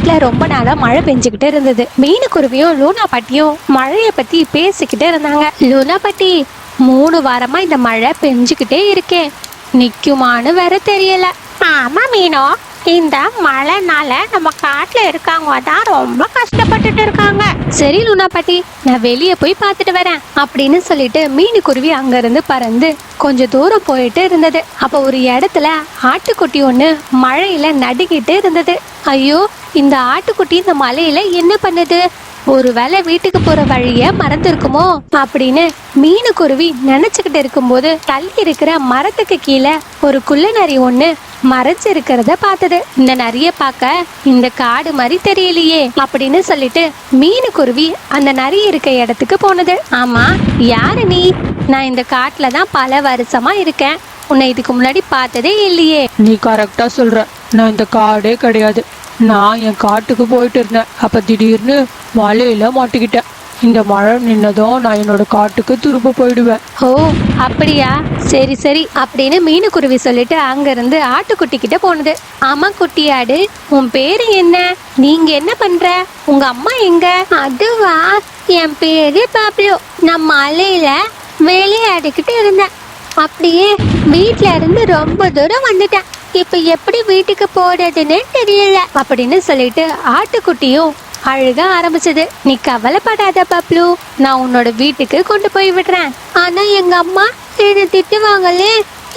காட்டுல ரொம்ப நாளா மழை பெஞ்சுக்கிட்டு இருந்தது. மீனுக்குருவியும் லூனா பாட்டியும் மழைய பத்தி பேசிக்கிட்டு இருந்தாங்க. லூனா பாட்டி, 3 வாரமா இந்த மழை பெஞ்சுக்கிட்டே இருக்கேன், நிக்குமான்னு வேற தெரியல. ஆமா மீனோ, இந்த மழைனால நம்ம காட்டுல இருக்கவங்க தான் ரொம்ப கஷ்டப்பட்டுட்டு இருக்காங்க. சரி லூனா பாட்டி, நான் வெளியே போய் பார்த்துட்டு வரேன் அப்படின்னு சொல்லிட்டு மீனுக்குருவி அங்க இருந்து பறந்து கொஞ்சம் தூரம் போயிட்டு இருந்தது. அப்ப ஒரு இடத்துல ஆட்டுக்குட்டி ஒண்ணு மழையில நடுக்கிட்டு இருந்தது. ஐயோ, இந்த ஆட்டுக்குட்டி இந்த மலையில என்ன பண்ணுது? ஒருவேளை வீட்டுக்கு போற வழிய மறந்துருக்குமோ அப்படின்னு மீனுக்குருவி நினைச்சுக்கிட்டு இருக்கும்போது தள்ளி இருக்கிற மரத்துக்கு கீழே ஒரு குள்ள நரி ஒண்ணு மறைச்சு இருக்கிறத பார்த்தது. இந்த நரிய பார்க்க இந்த காடு மாதிரி தெரியலையே அப்படின்னு சொல்லிட்டு மீனுக்குருவி அந்த நரி இருக்க இடத்துக்கு போனது. ஆமா, யாரு நீ? நான் இந்த காட்டுல தான் பல வருஷமா இருக்கேன், உன்னை இதுக்கு முன்னாடி பார்த்ததே இல்லையே. நீ கரெக்டா சொல்ற, நான் இந்த காடே கிடையாது. நான் என் காட்டுக்கு போயிட்டு இருந்தேன், அப்ப திடீர்னு மழையில மாட்டிக்கிட்டேன். இந்த மழை நின்னதும் நான் என்னோட காட்டுக்கு திரும்ப போயிடுவேன். ஓ அப்படியா, சரி சரி அப்படின்னு மீனுக்குருவி சொல்லிட்டு அங்கிருந்து ஆட்டுக்குட்டி கிட்ட போனது. ஆமா குட்டியாடு, உன் பேரு என்ன? நீங்க என்ன பண்ற? உங்க அம்மா எங்க? அதுவா, என் பேரு பப்ளு. நான் மலையில விளையாடிக்கிட்டு இருந்தேன். அப்படியே வீட்ல இருந்து ரொம்ப தூரம் வந்துட்டேன். இப்ப எப்படி வீட்டுக்கு போறதுன்னு தெரியல அப்படின்னு சொல்லிட்டு ஆட்டுக்குட்டியும் அழுக ஆரம்பிச்சது. நீ கவலைப்படாத பப்ளு, நான் உன்னோட வீட்டுக்கு கொண்டு போய் விடுறேன். ஆனா எங்க அம்மா என்ன திட்டுவாங்களே,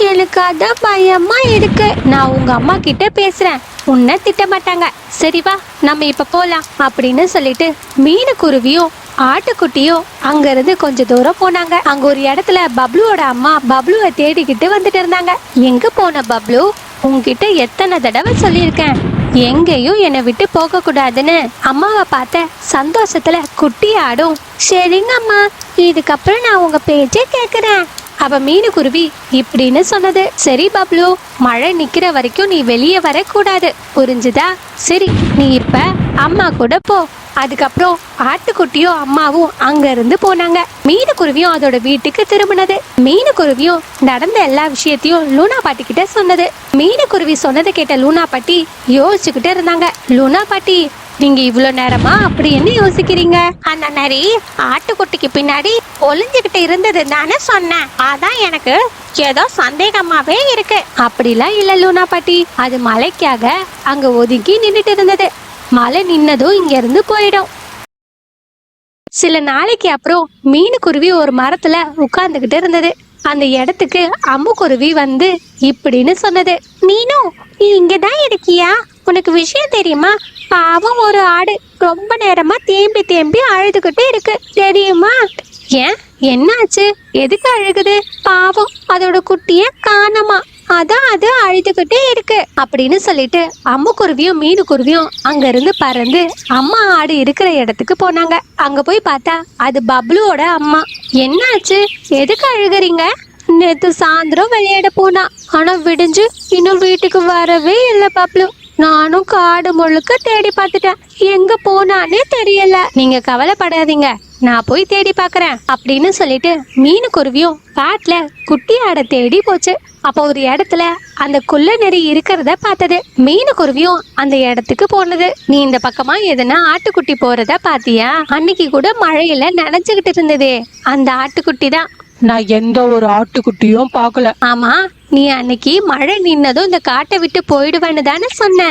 எனக்கு அதான் பயமா இருக்கு. நான் உங்க அம்மா கிட்ட பேசுறேன், உன்னை திட்ட மாட்டாங்க. சரி வா, நம்ம இப்ப போலாம் அப்படின்னு சொல்லிட்டு மீனுக்குருவியும் ஆட்டுக்குட்டியும் அங்க இருந்து கொஞ்ச தூரம் போனாங்க. அங்க ஒரு இடத்துல பப்ளுவோட அம்மா பப்ளுவை தேடிக்கிட்டு வந்துட்டு இருந்தாங்க. எங்க போன பப்ளு? உன்கிட்ட எத்தனை தடவை சொல்லியிருக்கேன், எங்கேயும் என்னை விட்டு போக கூடாதுன்னு. அம்மாவை பார்த்த சந்தோஷத்துல குட்டி ஆடும். சரிங்க அம்மா, இதுக்கப்புறம் நான் உங்க பேச்சே கேக்குறேன். அப்ப மீனுக்குருவி இப்படின்னு சொன்னது. சரி பப்ளு, மழை நிக்கிற வரைக்கும் நீ வெளியே வரக்கூடாது, புரிஞ்சுதா? சரி, நீ இப்ப அம்மா கூட போ. அதுக்கப்புறம் ஆட்டுக்குட்டியும் அம்மாவும் அங்க இருந்து போனாங்க. மீனுக்குருவியும் அதோட வீட்டுக்கு திரும்பினது. மீனுக்குருவியும் நடந்த எல்லா விஷயத்தையும் லூனா பாட்டி கிட்ட சொன்னது. மீனுக்குருவி சொன்னதை கேட்ட லூனா பாட்டி யோசிச்சுக்கிட்டு இருந்தாங்க. லூனா பாட்டி, நீங்க இவ்வளவு நேரமா அப்படி என்ன யோசிக்கிறீங்க? அந்த நரி ஆட்டுக்குட்டிக்கு பின்னாடி ஒளிஞ்சுக்கிட்டு இருந்தது தானே சொன்னேன். அதான் எனக்கு ஏதோ சந்தேகமாவே இருக்கு. அப்படிலாம் இல்ல லூனா பாட்டி, அது மலைக்காக அங்க ஒதுங்கி நின்னுட்டு இருந்தது. மழை நின்னதும் இங்க இருந்து போயிடும். சில நாளைக்கு அப்புறம் மீனுக்குருவி ஒரு மரத்துல உட்கார்ந்துகிட்டு இருந்தது. அந்த இடத்துக்கு அம்முக்குருவி வந்து இப்படின்னு சொன்னது. மீனு, நீ இங்கதான் இருக்கியா? உனக்கு விஷயம் தெரியுமா? பாவம் ஒரு ஆடு ரொம்ப நேரமா தேம்பி தேம்பி அழுதுகிட்டு இருக்கு, தெரியுமா? ஏன், என்னாச்சு? எதுக்கு அழுகுது? பாவம், அதோட குட்டிய காணோமா, அதான் அது அழுதுகிட்டே இருக்கு அப்படின்னு சொல்லிட்டு அம்முக்குருவியும் மீனுக்குருவியும் அங்க இருந்து பறந்து அம்மா ஆடு இருக்கிற இடத்துக்கு போனாங்க. அங்க போய் பார்த்தா அது பப்ளுவோட அம்மா. என்னாச்சு, எதுக்கு அழுகுறீங்க? நேத்து சாயந்தரம் விளையாட போனா, ஆனா விடிஞ்சு இன்னும் வீட்டுக்கு வரவே இல்லை பப்ளு. நானும் காடு முழுக்க தேடி பார்த்துட்டேன், எங்க போனானே தெரியல. நீங்க கவலைப்படாதீங்க, நான் போய் தேடி பாக்குறேன் அப்படின்னு சொல்லிட்டு மீனுக்குருவியும் காட்டுல குட்டி ஆடை தேடி போச்சு. அப்போ ஒரு இடத்துல அந்த குள்ள நெறி இருக்கிறத பார்த்தது. மீனுக்குருவியும் அந்த இடத்துக்கு போனது. நீ இந்த பக்கமா எதுனா ஆட்டுக்குட்டி போறத பாத்தியா? அன்னைக்கு கூட மழையில நனைஞ்சுகிட்டு இருந்ததே, அந்த ஆட்டுக்குட்டி தான். நான் எந்த ஒரு ஆட்டுக்குட்டியும் பார்க்கல. ஆமா, நீ அன்னைக்கு மழை நின்னதும் இந்த காட்டை விட்டு போயிடுவேன்னு தானே சொன்ன?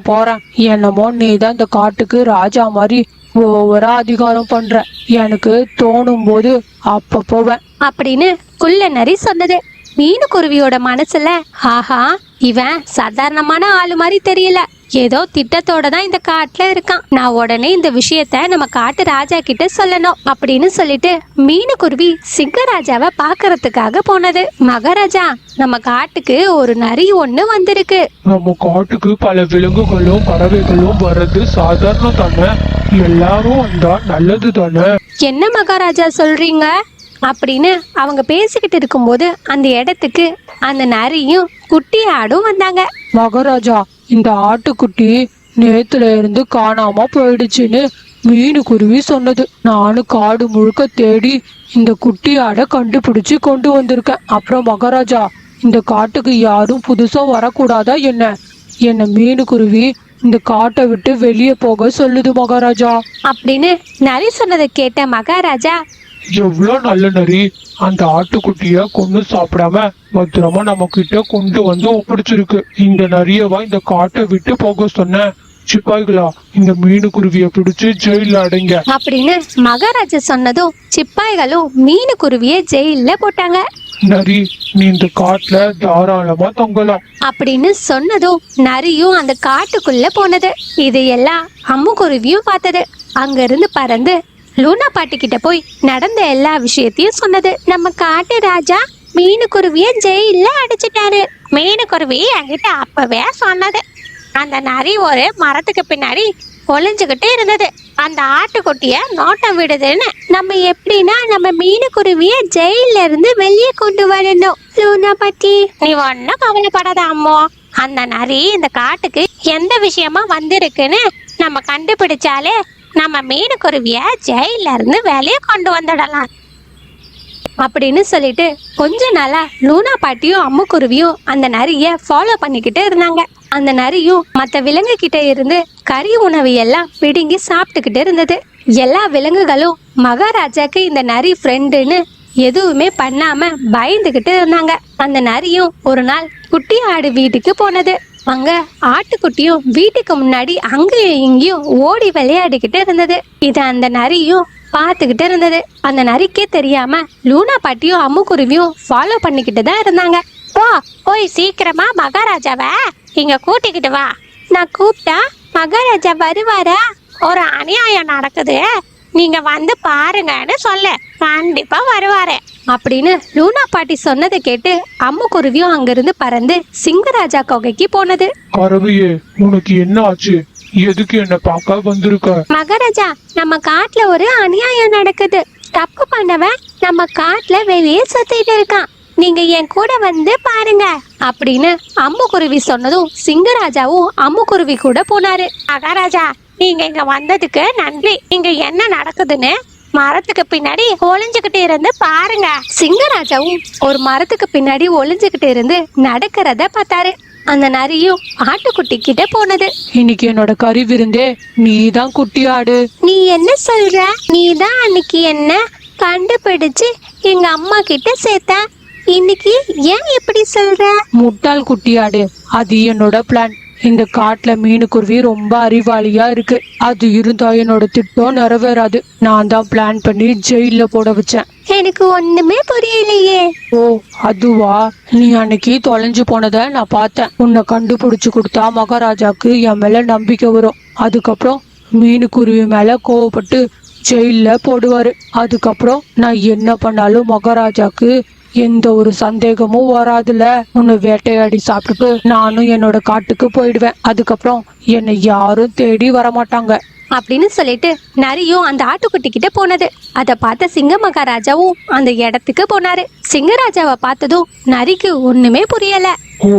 போறேன். என்னமோ நீ தான் இந்த காட்டுக்கு ராஜா மாதிரி ஓவரா அதிகாரம் பண்ற. எனக்கு தோணும் போது அப்ப போவேன் அப்படின்னு குள்ள நரி சொன்னது. மீனுக்குருவியோட மனசுல, ஆஹா, இவன் சாதாரணமான ஆளு மாதிரி தெரியல, ஏதோ திட்டத்தோட தான் இந்த காட்டுல இருக்கான். நான் உடனே இந்த விஷயத்த நம்ம காட்டு ராஜா கிட்ட சொல்லணும் அப்படின்னு சொல்லிட்டு மீனுக்குருவி சிங்கராஜாவை பாக்குறதுக்காக போனது. மகாராஜா, நம்ம காட்டுக்கு ஒரு நரி ஒண்ணு வந்திருக்கு. நம்ம காட்டுக்கு பல விலங்குகளும் பறவைகளும் வர்றது சாதாரணம் தானே, எல்லாரும் வந்தா நல்லது தானே. என்ன மகாராஜா சொல்றீங்க அப்படின்னு அவங்க பேசிக்கிட்டு இருக்கும்போது அந்த இடத்துக்கு அந்த நரியும் குட்டி ஆடும் வந்தாங்க. மகாராஜா, இந்த ஆட்டுக்குட்டி நேத்துல இருந்து காணாம போயிடுச்சுன்னு மீனுக்குருவி சொன்னது. நானும் காடு முழுக்க தேடி இந்த குட்டி ஆடை கண்டுபிடிச்சு கொண்டு வந்திருக்கேன். அப்புறம் மகாராஜா, இந்த காட்டுக்கு யாரும் புதுசா வரக்கூடாதா என்ன? என்ன மீனுக்குருவி இந்த காட்டை விட்டு வெளியே போக சொல்லுது மகாராஜா. அப்படின்னு நரி சொன்னதை கேட்ட மகாராஜா, எவ்வளவு நல்ல நரி, அந்த ஆட்டுக்குட்டிய கொண்டு சாப்பிடாம பத்திரமா நம்ம கிட்ட கொண்டு வந்து ஒப்படைச்சிருக்கு. இந்த நரியவா இந்த காட்டை விட்டு போக சொன்ன? சிப்பாய்களா, இந்த மீனுக்குருவிய பிடிச்சு ஜெயில அடைங்க. அப்படின்னு மகாராஜா சொன்னதும் சிப்பாய்களும் மீனுக்குருவிய ஜெயில போட்டாங்க. நரி, நீ இந்த காட்டுல தாராளமா தொங்கலாம். அப்படின்னு சொன்னதும் நரியும் அந்த காட்டுக்குள்ள போனது. இதையெல்லாம் அம்முக்குருவியும் பார்த்தது. அங்கிருந்து பறந்து லூனா பாட்டி கிட்ட போய் நடந்த எல்லா விஷயத்தையும் சொன்னது. நம்ம காட்டு ராஜா மீனுக்குருவிய ஜெயில அடிச்சிட்டாரு. மீனுக்குருவி என்கிட்ட அப்பவே சொன்னது. அந்த நரி ஒரு மரத்துக்கு பின்னாடி ஒளிஞ்சுகிட்டு இருந்தது. அந்த ஆட்டுக்குட்டிய நோட்டம் விடுதுன்னு. நம்ம எப்படின்னா நம்ம மீனுக்குருவிய ஜெயில இருந்து வெளியே கொண்டு வரணும். லூனா பாட்டி, நீ ஒன்னும் கவலைப்படாத அம்மோ. அந்த நரி இந்த காட்டுக்கு எந்த விஷயமா வந்திருக்குன்னு நம்ம கண்டுபிடிச்சாலே நம்ம மீனுக்குருவிய ஜெயில இருந்து வெளியே கொண்டு வந்துடலாம். அப்படின்னு சொல்லிட்டு கொஞ்ச நாளா லூனா பாட்டியும் அம்முக்குருவியும் அந்த நரிய ஃபாலோ பண்ணிக்கிட்டு இருந்தாங்க. அந்த நரியும் மற்ற விலங்கு கிட்ட இருந்து கறி உணவு எல்லாம் பிடுங்கி சாப்பிட்டுக்கிட்டு இருந்தது. எல்லா விலங்குகளும் மகாராஜாக்கு இந்த நரி ஃப்ரெண்டுன்னு எதுவுமே பண்ணாம பயந்துகிட்டு இருந்தாங்க. அந்த நரியும் ஒரு நாள் குட்டி ஆடு வீட்டுக்கு போனது. அங்க ஆட்டுக்குட்டியும் வீட்டுக்கு முன்னாடி அங்கேயும் இங்கேயும் ஓடி விளையாடிக்கிட்டு இருந்தது. இத அந்த நரியும் பார்த்துக்கிட்டு இருந்தது. அந்த நரிக்கே தெரியாம லூனா பாட்டியும் அம்முக்குருவியும் ஃபாலோ பண்ணிக்கிட்டு தான் இருந்தாங்க. போய் சீக்கிரமா மகாராஜாவை இங்க கூட்டிக்கிட்டு வா. நான் கூப்பிட்டா மகாராஜா வருவாரா? ஒரு அநியாயம் நடக்குது, நீங்க வந்து பாருங்கன்னு சொல்லு, கண்டிப்பா வருவாரு. அப்படின்னு லூனா பாட்டி சொன்னதை கேட்டு அம்முக்குருவியும் அங்கிருந்து பறந்து சிங்கராஜா குகைக்கு போனது. பறவையே, உனக்கு என்ன ஆச்சு? எதுக்கு என்ன பார்க்க வந்திருக்க? மகாராஜா, நம்ம காட்டுல ஒரு அநியாயம் நடக்குது. தப்பு பண்ணவன் நம்ம காட்டுல வெளியே சுத்திட்டு இருக்கான். நீங்க என் கூட வந்து பாருங்க. அப்படின்னு அம்முக்குருவி சொன்னதும் சிங்கராஜாவும் அம்முக்குருவி கூட போனாரு. மகாராஜா, நீங்க இங்க வந்ததுக்கு நன்றி. இங்க என்ன நடக்குதுன்னு மரத்துக்கு பின்னாடி ஒளிஞ்சுகிட்டு இருந்து பாருங்க. சிங்கராஜாவும் ஒரு மரத்துக்கு பின்னாடி ஒளிஞ்சுகிட்டு இருந்து நடக்கிறத பார்த்தாரு. அந்த நரியும் ஆட்டுக்குட்டி கிட்ட போனது. இன்னைக்கு என்னோட கறி விருந்தே நீதான் குட்டி ஆடு. நீ என்ன சொல்ற? நீதான் அன்னைக்கு என்ன கண்டுபிடிச்சு எங்க அம்மா கிட்ட சேர்த்த. இன்னைக்கு ஏன் இப்படி சொல்ற? முட்டாள் குட்டி ஆடு, அது என்னோட பிளான். இந்த காட்டுல மீனுக்குருவி ரொம்ப அறிவாளியா இருக்கு. அது இருந்தா என்னோட திட்டம் நிறைவேறாது. நான் தான் பிளான் பண்ணி ஜெயில போட வச்சேன். எனக்கு ஒண்ணுமே புரியலையே. ஓ, அதுவா? நீ அன்னைக்கு தொலைஞ்சு போனத நான் பார்த்தேன். உன்னை கண்டுபிடிச்சு கொடுத்தா மகாராஜாக்கு என் மேல நம்பிக்கை வரும். அதுக்கப்புறம் மீனுக்குருவி மேல கோவப்பட்டு ஜெயில போடுவாரு. அதுக்கப்புறம் நான் என்ன பண்ணாலும் மகாராஜாக்கு எந்த ஒரு சந்தேகமும் வராதுல. உன்னை வேட்டையாடி சாப்பிட்டுட்டு நானும் என்னோட காட்டுக்கு போயிடுவேன். அதுக்கப்புறம் என்னை யாரும் தேடி வரமாட்டாங்க. அப்படின்னு சொல்லிட்டு நரியும் அந்த ஆட்டுக்குட்டி கிட்ட போனது. அதை பார்த்த சிங்க மகாராஜாவும் அந்த இடத்துக்கு போனாரு. சிங்கராஜாவை பார்த்ததும் நரிக்கு ஒண்ணுமே புரியல. ஓ,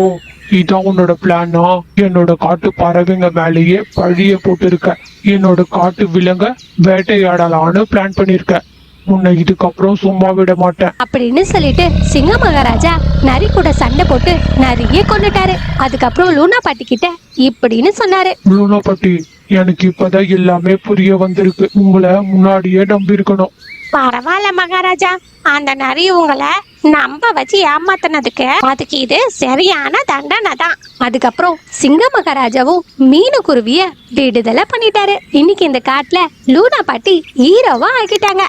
இதான் உன்னோட பிளானா? என்னோட காட்டு பறவைங்க மேலேயே பழிய போட்டிருக்க. என்னோட காட்டு விலங்க வேட்டையாடலான்னு பிளான் பண்ணிருக்க. உன்னை இதுக்கப்புறம் சும்மா விட மாட்டேன். அப்படின்னு சொல்லிட்டு சிங்க மகாராஜா நரி கூட சண்டை போட்டு நரியே கொண்டுட்டாரு. அதுக்கப்புறம் லூனா பாட்டி கிட்ட இப்படின்னு சொன்னாரு. லூனா பாட்டி, எனக்கு இப்பதான் எல்லாமே புரிய வந்திருக்கு. உங்களை முன்னாடியே நம்பி இருக்கணும். பரவாயில்ல மகாராஜா, அந்த நரி உங்களை நம்ப வச்சு ஏமாத்தினதுக்கு அதுக்கு இது சரியான தண்டனை தான். அதுக்கப்புறம் சிங்க மகாராஜாவும் மீனுக்குருவிய விடுதலை பண்ணிட்டாரு. இன்னைக்கு இந்த காட்டுல லூனா பாட்டி ஹீரோவா ஆக்கிட்டாங்க.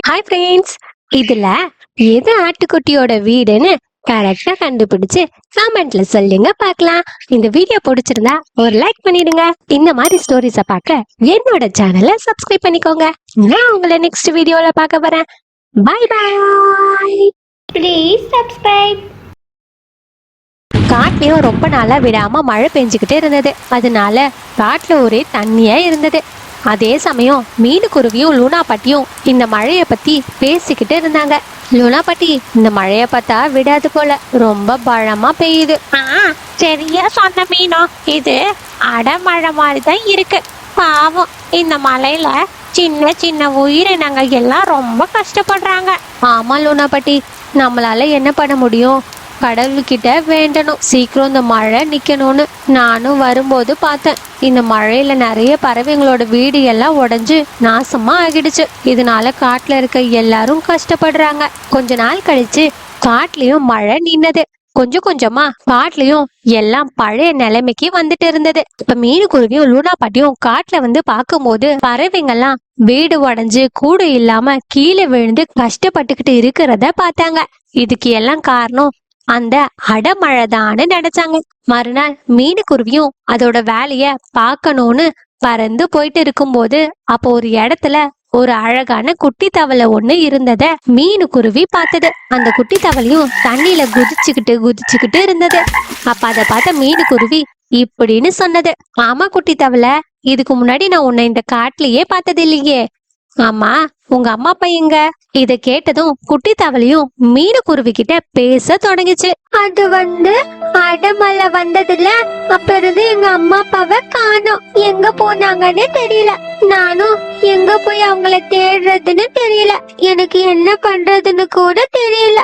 ஹாய் ஃப்ரெண்ட்ஸ், இதுல எது ஆட்டுக்குட்டியோட வீடுன்னு கரெக்டா கண்டுபிடிச்சு கமெண்ட்ல சொல்லுங்க பார்க்கலாம். இந்த வீடியோ பிடிச்சிருந்தா ஒரு லைக் பண்ணிடுங்க. இந்த மாதிரி ஸ்டோரிஸை பார்க்க என்னோட சேனலை சப்ஸ்கிரைப் பண்ணிக்கோங்க. நான் உங்களை நெக்ஸ்ட் வீடியோல பார்க்க வரேன். Bye bye. Please subscribe. காட்டுலயும் ரொம்ப நாளா விடாம மழை பெஞ்சுக்கிட்டே இருந்தது. அதனால காட்டுல ஒரே தண்ணியா இருந்தது. அதே சமயம் மீனுக்குருவியும் லூனா பாட்டியும் இந்த மழைய பத்தி பேசிக்கிட்டு இருந்தாங்க. லூனா பாட்டி, இந்த மழைய பார்த்தா விடாது போல, ரொம்ப பலமா பெய்யுது. சரியா சொன்ன மீனோ, இது அடமழை மாதிரி தான் இருக்கு. பாவம், இந்த மலையில சின்ன சின்ன உயிரினங்கள் எல்லாம் ரொம்ப கஷ்டப்படுறாங்க. ஆமா லூனா பாட்டி, நம்மளால என்ன பண்ண முடியும்? கடவுள்கிட்ட வேண்டணும் சீக்கிரம் இந்த மழை நிக்கணும்னு. நானும் வரும்போது பார்த்தேன், இந்த மழையில நிறைய பறவைங்களோட வீடு எல்லாம் உடைஞ்சு நாசமா ஆகிடுச்சு. இதனால காட்டுல இருக்க எல்லாரும் கஷ்டப்படுறாங்க. கொஞ்ச நாள் கழிச்சு காட்டுலயும் மழை நின்னது. கொஞ்சம் கொஞ்சமா காட்டுலயும் எல்லாம் பழைய நிலைமைக்கு வந்துட்டு இருந்தது. இப்ப மீனுக்குருவியும் லூனா பாட்டியும் காட்டுல வந்து பார்க்கும்போது பறவைங்கெல்லாம் வீடு உடைஞ்சு கூடு இல்லாம கீழே விழுந்து கஷ்டப்பட்டுக்கிட்டு இருக்கிறத பார்த்தாங்க. இதுக்கு எல்லாம் காரணம் அந்த அடமழைதான்னு நினைச்சாங்க. மறுநாள் மீனுக்குருவியும் அதோட வேலைய பார்க்கணும்னு பறந்து போயிட்டு இருக்கும்போது அப்போ ஒரு இடத்துல ஒரு அழகான குட்டி தவளை ஒண்ணு இருந்தத மீனுக்குருவி பார்த்தது. அந்த குட்டி தவளையும் தண்ணியில குதிச்சுக்கிட்டு இருந்தது. அப்ப அதை பார்த்த மீனுக்குருவி இப்படின்னு சொன்னது, ஆமா குட்டி தவளை, இதுக்கு முன்னாடி நான் உன்னை இந்த காட்டுலயே பார்த்தது இல்லையே. ஆமா, உங்க அம்மா அப்பா எங்க? இத கேட்டதும் குட்டி தவளையும் மீனுக்குருவி கிட்ட பேச தொடங்கிச்சு. அது அடமழை வந்ததுல அப்ப இருந்து எங்க அம்மா அப்பாவை காணோம். எங்க போனாங்கன்னு தெரியல. நானும் எங்க போய் அவங்கள தேடுறதுன்னு தெரியல. எனக்கு என்ன பண்றதுன்னு கூட தெரியல.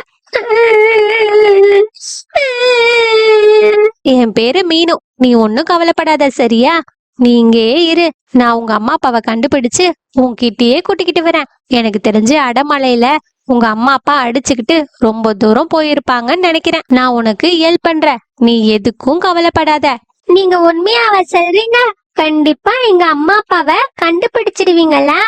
என் பேரு மீனு, நீ ஒன்னும் கவலைப்படாத சரியா? நீ இங்கே இரு, நான் உங்க அம்மா அப்பாவை கண்டுபிடிச்சு உன்கிட்டயே கூட்டிக்கிட்டு வரேன். எனக்கு தெரிஞ்சு அடமழையில உங்க அம்மா அப்பா அடிச்சுக்கிட்டு ரொம்ப தூரம் போயிருப்பாங்கன்னு நினைக்கிறேன். நான் உனக்கு ஹெல்ப் பண்றேன், நீ எதுக்கும் கவலைப்படாத. நீங்க உண்மையாவ சொல்றீங்க? கண்டிப்பா எங்க அம்மா அப்பாவை கண்டுபிடிச்சிடுவீங்களா?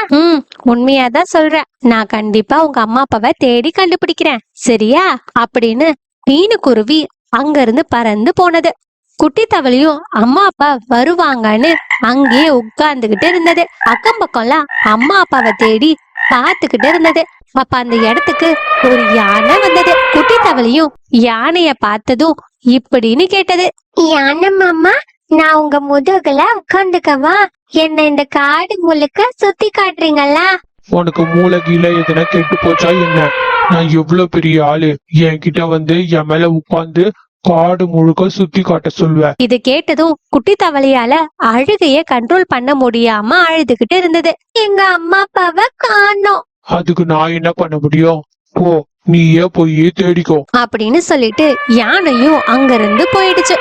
உண்மையாதான் சொல்றேன். நான் கண்டிப்பா உங்க அம்மா அப்பாவை தேடி கண்டுபிடிக்கிறேன் சரியா? அப்படின்னு மீனுக்குருவி அங்க இருந்து பறந்து போனது. குட்டி தவளையும் அம்மா அப்பா வருவாங்கன்னு அங்கேயே உட்கார்ந்துகிட்டு இருந்தது. அக்கம் பக்கம்லாம் அம்மா அப்பாவை தேடி பார்த்துக்கிட்டு இருந்தது. அப்ப அந்த இடத்துக்கு ஒரு யானை வந்தது. குட்டி தவளையும் யானைய பார்த்ததும் இப்படின்னு கேட்டது, யானை மாமா, நான் உங்க முதுகுல உட்காந்துக்கவா? என்ன இந்த காடு முழுக்க சுத்தி காட்டுறீங்களா? உனக்கு மூளை கீழே எதுனா கெட்டு போச்சா என்ன? நான் எவ்வளவு பெரிய ஆளு, என்கிட்ட வந்து என் மேல உட்கார்ந்து காடு முழுக்க சுத்தி காட்ட சொல்லுவேன். இது கேட்டதும் குட்டி தவளையால அழுகைய கண்ட்ரோல் பண்ண முடியாம அழுதுகிட்டு இருந்தது. எங்க அம்மா அப்பாவை காணோம். அதுக்கு நான் என்ன பண்ண முடியும்? போ, நீயே போய் தேடிக்கோ அப்படின்னு சொல்லிட்டு யானையும் அங்கிருந்து போயிடுச்சு.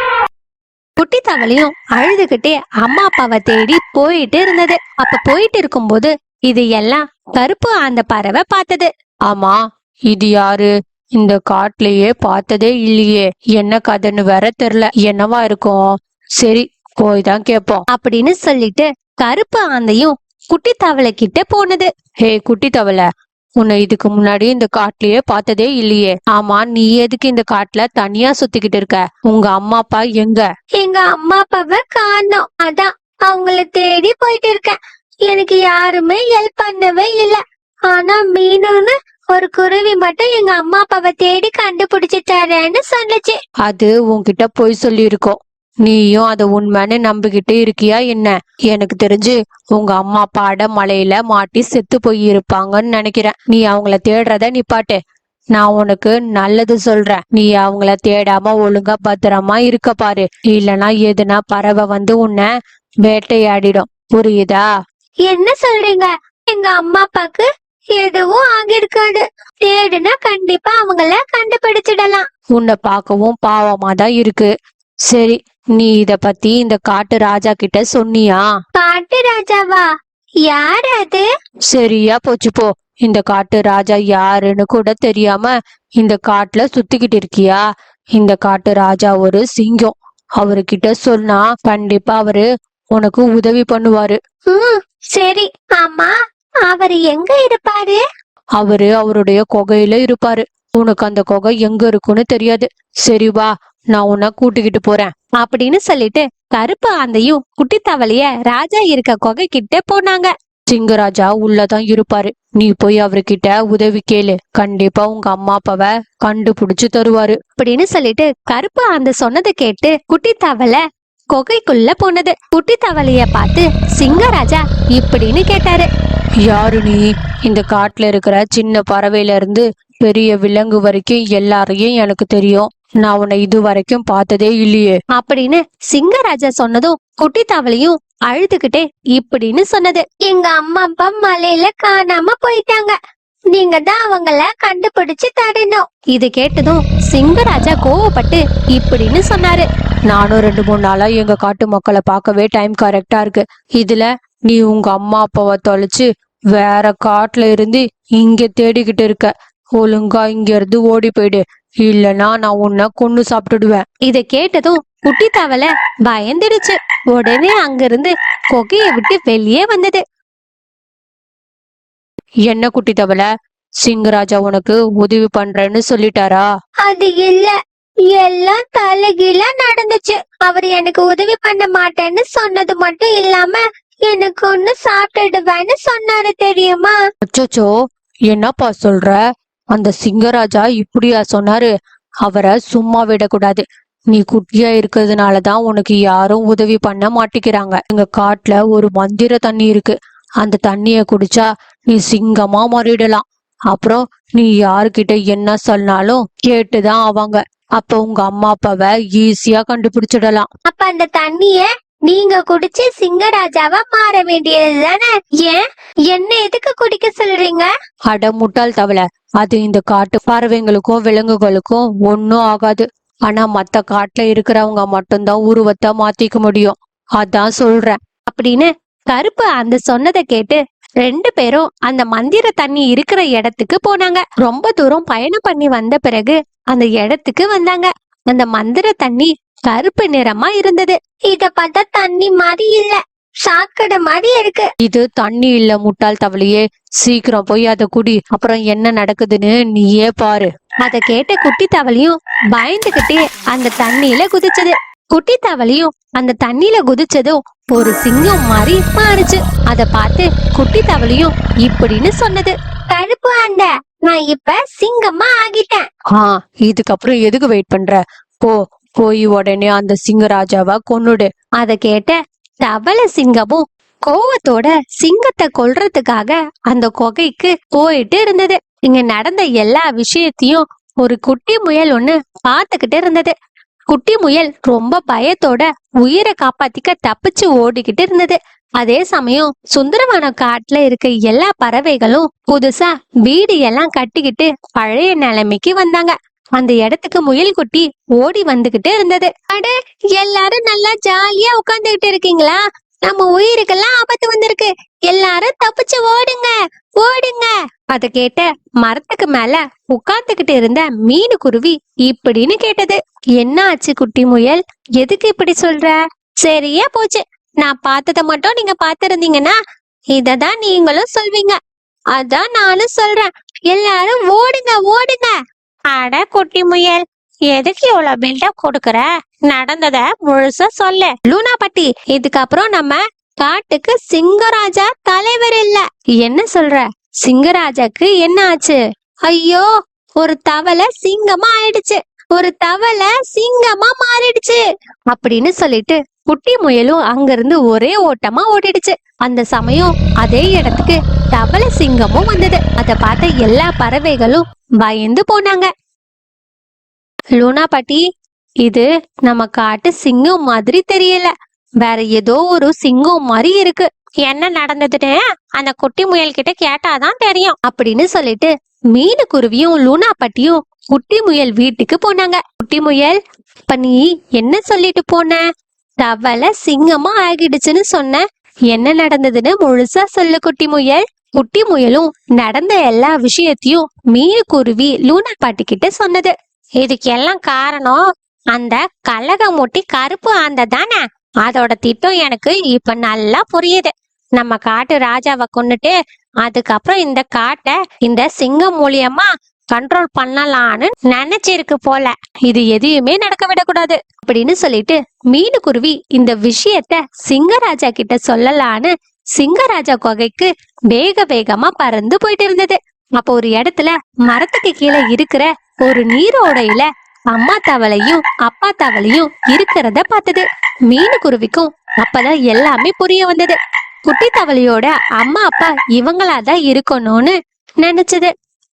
குட்டி தவளையும் அழுதுகிட்டே அம்மா அப்பாவை தேடி போயிட்டு இருந்தது. அப்ப போயிட்டு இருக்கும்போது இது எல்லாம் கருப்பு அந்த பறவை பார்த்தது. ஆமா, இது யாரு? இந்த காட்டுலயே பார்த்ததே இல்லையே, என்ன கதைன்னு வேற தெரியல, என்னவா இருக்கும்? சரி, போய்தான் கேப்போம் அப்படின்னு சொல்லிட்டு கருப்பு ஆந்தையும் குட்டி தவளை கிட்ட போனது. ஹே குட்டி தவளை, உன்னை இதுக்கு முன்னாடி இந்த காட்டுலயே பார்த்ததே இல்லையே. ஆமா, நீ எதுக்கு இந்த காட்டுல தனியா சுத்திக்கிட்டு இருக்க? உங்க அம்மா அப்பா எங்க? எங்க அம்மா அப்பாவை காணோம், அதான் அவங்கள தேடி போயிட்டு இருக்கேன். எனக்கு யாருமே ஹெல்ப் பண்ணவே இல்ல. ஆனா மீனுன்னு ஒரு குருவி மட்டும் எங்க அம்மா அப்பாவை தேடி கண்டுபிடிச்சிட்டாரேன்னு சொல்லுச்சு. அது உன்கிட்ட போய் சொல்லி இருக்கோம். நீயும் அதை உண்மைன்னு நம்பிக்கிட்டு இருக்கியா என்ன? எனக்கு தெரிஞ்சு உங்க அம்மா அப்பா அடமழையில மாட்டி செத்து போய் இருப்பாங்கன்னு நினைக்கிறேன். நீ அவங்கள தேடுறத நிப்பாட்டு. நான் உனக்கு நல்லது சொல்றேன், நீ அவங்கள தேடாம ஒழுங்கா பத்திரமா இருக்க பாரு. இல்லனா எதுனா பறவை வந்து உன்னை வேட்டையாடிடும், புரியுதா? என்ன சொல்றீங்க? எங்க அம்மா அப்பாக்கு எதுவும் ஆகிருக்காது. தேடுனா கண்டிப்பா அவங்கள கண்டுபிடிச்சிடலாம். உன்னை பார்க்கவும் பாவமா தான் இருக்கு. சரி, நீ இத பத்தி இந்த காட்டு ராஜா கிட்ட சொன்னியா? காட்டு ராஜாவா? யார் அது? சரியா போச்சு போ. இந்த காட்டு ராஜா யாருன்னு கூட தெரியாம இந்த காட்டுல சுத்திக்கிட்டு இருக்கியா? இந்த காட்டு ராஜா ஒரு சிங்கம். அவர்கிட்ட சொன்னா கண்டிப்பா அவரு உனக்கு உதவி பண்ணுவாரு. சரி, ஆமா, அவரு எங்க இருப்பாரு? அவரு அவருடைய குகையில இருப்பாரு. உனக்கு அந்த குகை எங்க இருக்குன்னு தெரியாது. சரி வா, நான் உன்னை கூட்டிக்கிட்டு போறேன் அப்படின்னு சொல்லிட்டு கருப்பு ஆந்தையும் குட்டி தவளைய ராஜா இருக்க குகை கிட்ட போனாங்க. சிங்கராஜா உள்ளதான் இருப்பாரு, நீ போய் அவர்கிட்ட உதவி கேளு, கண்டிப்பா உங்க அம்மா அப்பாவை கண்டுபிடிச்சு தருவாரு அப்படின்னு சொல்லிட்டு கருப்பு ஆந்தை சொன்னதை கேட்டு குட்டி தவளை குகைக்குள்ள போனது. குட்டி தவளைய பார்த்து சிங்கராஜா இப்படின்னு கேட்டாரு, யாரு நீ? இந்த காட்டுல இருக்கிற சின்ன பறவையில இருந்து பெரிய விலங்கு வரைக்கும் எல்லாரையும் எனக்கு தெரியும். நான் உன்னை இது வரைக்கும் பார்த்ததே இல்லையே அப்படின்னு சிங்கராஜா சொன்னதும் குட்டி தவளையும் அழுதுகிட்டே இப்படின்னு சொன்னது, எங்க அம்மா அப்பா மலையில காணாம போயிட்டாங்க. நீங்க தான் அவங்கள கண்டுபிடிச்சு தரணும். இது கேட்டதும் சிங்கராஜா கோவப்பட்டு இப்படின்னு சொன்னாரு. நானும் 2-3 நாளா எங்க காட்டு மக்களை பார்க்கவே டைம் கரெக்டா இருக்கு. இதுல நீ உங்க அம்மா அப்பாவை தொலைச்சு வேற காட்டுல இருந்து இங்க தேடிக்கிட்டு இருக்க. ஒழுங்கா இங்க இருந்து ஓடி போயிடு, இல்லனா நான் உன்னை கொன்னு சாப்பிட்டுடுவேன். இத கேட்டதும் குட்டி தவளை பயந்துடுச்சு. உடனே அங்கிருந்து கொகையை விட்டு வெளியே வந்தது. என்ன குட்டி தவளை, சிங்கராஜா உனக்கு உதவி பண்றேன்னு சொல்லிட்டாரா? அது இல்ல, எல்லாம் தலைகீழா நடந்துச்சு. அவர் எனக்கு உதவி பண்ண மாட்டேன்னு சொன்னது மட்டும் இல்லாம எனக்கு ஒண்ணு சாப்பிட்டுடுவேன்னு சொன்னாரு தெரியுமா? அச்சோச்சோ, என்னப்பா சொல்ற? அந்த சிங்கராஜா இப்படியா சொன்னாரு? அவரை சும்மா விடக்கூடாது. நீ குட்டியா இருக்கிறதுனாலதான் உனக்கு யாரும் உதவி பண்ண மாட்டேங்கிறாங்க. எங்க காட்டுல ஒரு மந்திர தண்ணி இருக்கு. அந்த தண்ணிய குடிச்சா நீ சிங்கமா மாறிடலாம். அப்புறம் நீ யாருக்கிட்ட என்ன சொன்னாலும் கேட்டுதான் ஆவாங்க. அப்ப உங்க அம்மா அப்பாவை ஈஸியா கண்டுபிடிச்சிடலாம். அப்ப அந்த தண்ணிய நீங்க குடிச்சு சிங்கராஜாவா மாற வேண்டியது தானே? ஏன் என்ன எதுக்கு குடிக்க சொல்றீங்க? அட முட்டாள் தவளை, அது இந்த காட்டு பறவைங்களுக்கும் விலங்குகளுக்கும் ஒன்னும் ஆகாது. ஆனா மத்த காட்டுல இருக்கிறவங்க மட்டும்தான் உருவத்தை மாத்திக்க முடியும். அதான் சொல்றேன் அப்படின்னு கருப்பு அந்த சொன்னதை கேட்டு 2 பேரும் அந்த மந்திர தண்ணி இருக்கிற இடத்துக்கு போனாங்க. ரொம்ப தூரம் பயணம் பண்ணி வந்த பிறகு அந்த இடத்துக்கு வந்தாங்க. அந்த மந்திர தண்ணி கருப்பு நிறமா இருந்தது. இத பார்த்தா தண்ணி மாதிரி இல்ல, சாக்கடை மாதிரி இருக்கு. இது தண்ணி இல்ல முட்டாள் தவளையே, சீக்கிரம் போய் அதை குடி. அப்புறம் என்ன நடக்குதுன்னு நீயே பாரு. அத கேட்ட குட்டி தவளையும் பயந்துகிட்டே அந்த தண்ணியில குதிச்சது. குட்டி தவளையும் அந்த தண்ணியில குதிச்சதும் ஒரு சிங்கம் மாதிரி மாறுச்சு. அத பார்த்து குட்டி தவளையும் இப்படின்னு சொன்னது. கருப்பு ஆண்ட, நான் இப்ப சிங்கமா ஆகிட்டேன். இதுக்கப்புறம் எதுக்கு வெயிட் பண்ற? போய் உடனே அந்த சிங்கராஜாவை கொன்னுடு. அத கேட்ட தவளை சிங்கமும் கோவத்தோட சிங்கத்தை கொல்றதுக்காக அந்த குகைக்கு போயிட்டு இருந்தது. இங்க நடந்த எல்லா விஷயத்தையும் ஒரு குட்டி முயல் ஒண்ணு பாத்துக்கிட்டு இருந்தது. குட்டி முயல் ரொம்ப பயத்தோட உயிரை காப்பாத்திக்க தப்பிச்சு ஓடிக்கிட்டு இருந்தது. அதே சமயம் சுந்தரவன காட்டுல இருக்க எல்லா பறவைகளும் புதுசா வீடு எல்லாம் கட்டிக்கிட்டு பழைய நிலைமைக்கு வந்தாங்க. அந்த இடத்துக்கு முயல் குட்டி ஓடி வந்துகிட்டு இருந்தது. அட, எல்லாரும் நல்லா ஜாலியா உட்கார்ந்துகிட்டு இருக்கீங்களா? நம்ம உயிருக்கெல்லாம் ஆபத்து வந்திருக்கு, எல்லாரும் தப்பிச்சு ஓடுங்க ஓடுங்க. அத கேட்ட மரத்துக்கு மேல உட்கார்ந்துகிட்டு இருந்த மீனு குருவி இப்படின்னு கேட்டது. என்ன ஆச்சு குட்டி முயல், எதுக்கு இப்படி சொல்ற? சரியா போச்சு, நான் பார்த்தத மட்டும் நீங்க பார்த்திருந்தீங்கன்னா இததான் நீங்களும் சொல்வீங்க. அதான் நானும் சொல்றேன், எல்லாரும் ஓடுங்க ஓடுங்க. அட குட்டி முயல், எதுக்கு இவ்வளவு பில்டப் கொடுக்கற? நடந்தத முழுசா சொல்லு. லூனா பாட்டி, இதுக்கப்புறம் நம்ம காட்டுக்கு சிங்கராஜா தலைவர் இல்ல. என்ன சொல்ற? சிங்கராஜாக்கு என்ன ஆச்சு? ஐயோ, ஒரு தவளை சிங்கமா ஆயிடுச்சு, ஒரு தவளை சிங்கமா மாறிடுச்சு அப்படின்னு சொல்லிட்டு குட்டி முயலும் அங்கிருந்து ஒரே ஓட்டமா ஓடிடுச்சு. அந்த சமயம் அதே இடத்துக்கு தவளை சிங்கமும் வந்தது. அத பார்த்த எல்லா பறவைகளும் பயந்து போனாங்க. லூனா பாட்டி, இது நம்ம காட்டு சிங்கம் மாதிரி தெரியல, வேற ஏதோ ஒரு சிங்கம் மாதிரி இருக்கு. என்ன நடந்ததுன்னு அந்த குட்டி முயல் கிட்ட கேட்டாதான் தெரியும் அப்படின்னு சொல்லிட்டு மீனு குருவியும் லூனா பாட்டியும் குட்டி முயல் வீட்டுக்கு போனாங்க. குட்டி முயல், இப்ப நீ என்ன சொல்லிட்டு போன? தவளை சிங்கமா ஆகிடுச்சுன்னு சொன்ன, என்ன நடந்ததுன்னு முழுசா சொல்லு குட்டி முயல். குட்டி முயலும் நடந்த எல்லா விஷயத்தையும் மீனு குருவி லூனா பாட்டி கிட்ட சொன்னது. இதுக்கு எல்லாம் காரணம் அந்த கலகமுட்டி கருப்பு ஆந்த தானே. அதோட திட்டம் எனக்கு இப்ப நல்லா புரியுது. நம்ம காட்டு ராஜாவை கொன்னுட்டு அதுக்கப்புறம் இந்த காட்டை இந்த சிங்கம் மூலியமா கண்ட்ரோல் பண்ணலான்னு நினைச்சிருக்கு போல. இது எதையுமே நடக்க விடக்கூடாது அப்படின்னு சொல்லிட்டு மீனு குருவி இந்த விஷயத்த சிங்கராஜா கிட்ட சொல்லலான்னு சிங்கராஜா குகைக்கு வேக வேகமா பறந்து போயிட்டு இருந்தது. அப்போ ஒரு இடத்துல மரத்துக்கு கீழே இருக்கிற ஒரு நீரோடையில அம்மா தவளையும் அப்பா தவளையும் இருக்கிறத பார்த்தது. மீனு குருவிக்கும் அப்பதான் எல்லாமே புரிய வந்தது. குட்டி தவளையோட அம்மா அப்பா இவங்களாதான் இருக்கணும்னு நினைச்சது.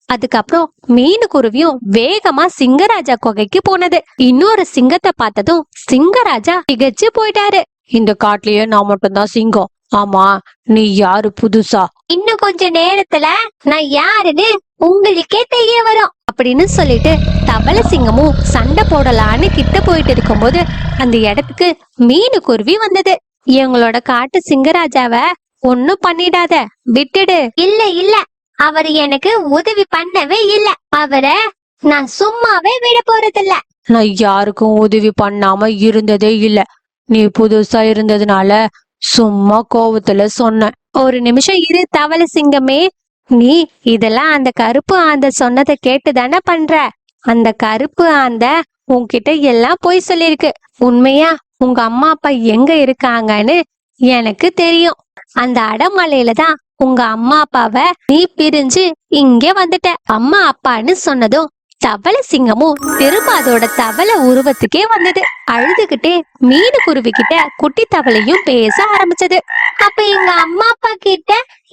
அதுக்கப்புறம் மீனு குருவியும் வேகமா சிங்கராஜா குகைக்கு போனது. இன்னொரு சிங்கத்தை பார்த்ததும் சிங்கராஜா திகச்சு போயிட்டாரு. இந்த காட்டுலயே நான் மட்டும்தான் சிங்கம். ஆமா, நீ யாரு புதுசா? இன்னும் கொஞ்ச நேரத்துல நான் யாருன்னு உங்களுக்கே தெரிய வரும். அப்படின்னு சொல்லிட்டு தவளை சிங்கமும் சண்டை போடலான்னு கிட்ட போயிட்டு இருக்கும்போது அந்த இடத்துக்கு மீனுக்குருவி வந்தது. எங்களோட காட்டு சிங்கராஜாவ ஒன்னும் பண்ணிடாத, விட்டுடு. இல்ல இல்ல, அவர் எனக்கு உதவி பண்ணவே இல்ல. அவரை நான் சும்மாவே விட போறதில்ல. நான் யாருக்கும் உதவி பண்ணாம இருந்ததே இல்ல. நீ புதுசா இருந்ததுனால சும்மா கோவத்துல சொன்னேன். ஒரு நிமிஷம் இரு தவளை சிங்கமே. நீ இதெல்லாம் அந்த கருப்பு ஆந்த சொன்னதை கேட்டு தானே பண்ற? அந்த கருப்பு ஆந்த உன்கிட்ட எல்லாம் போய் சொல்லிருக்கு. உண்மையா உங்க அம்மா அப்பா எங்க இருக்காங்கன்னு எனக்கு தெரியும். அந்த அடமலையில தான் உங்க அம்மா அப்பாவை நீ பிரிஞ்சு இங்க வந்துட்ட. அம்மா அப்பான்னு சொன்னதும் தவளை சிங்கமும் திரும்ப அதோட தவளை உருவத்துக்கே வந்தது. அழுதுகிட்டே மீனுக்குருவி கிட்ட குட்டி தவளையும் பேச ஆரம்பிச்சது. அப்ப எங்க அம்மா அப்பா கிட்ட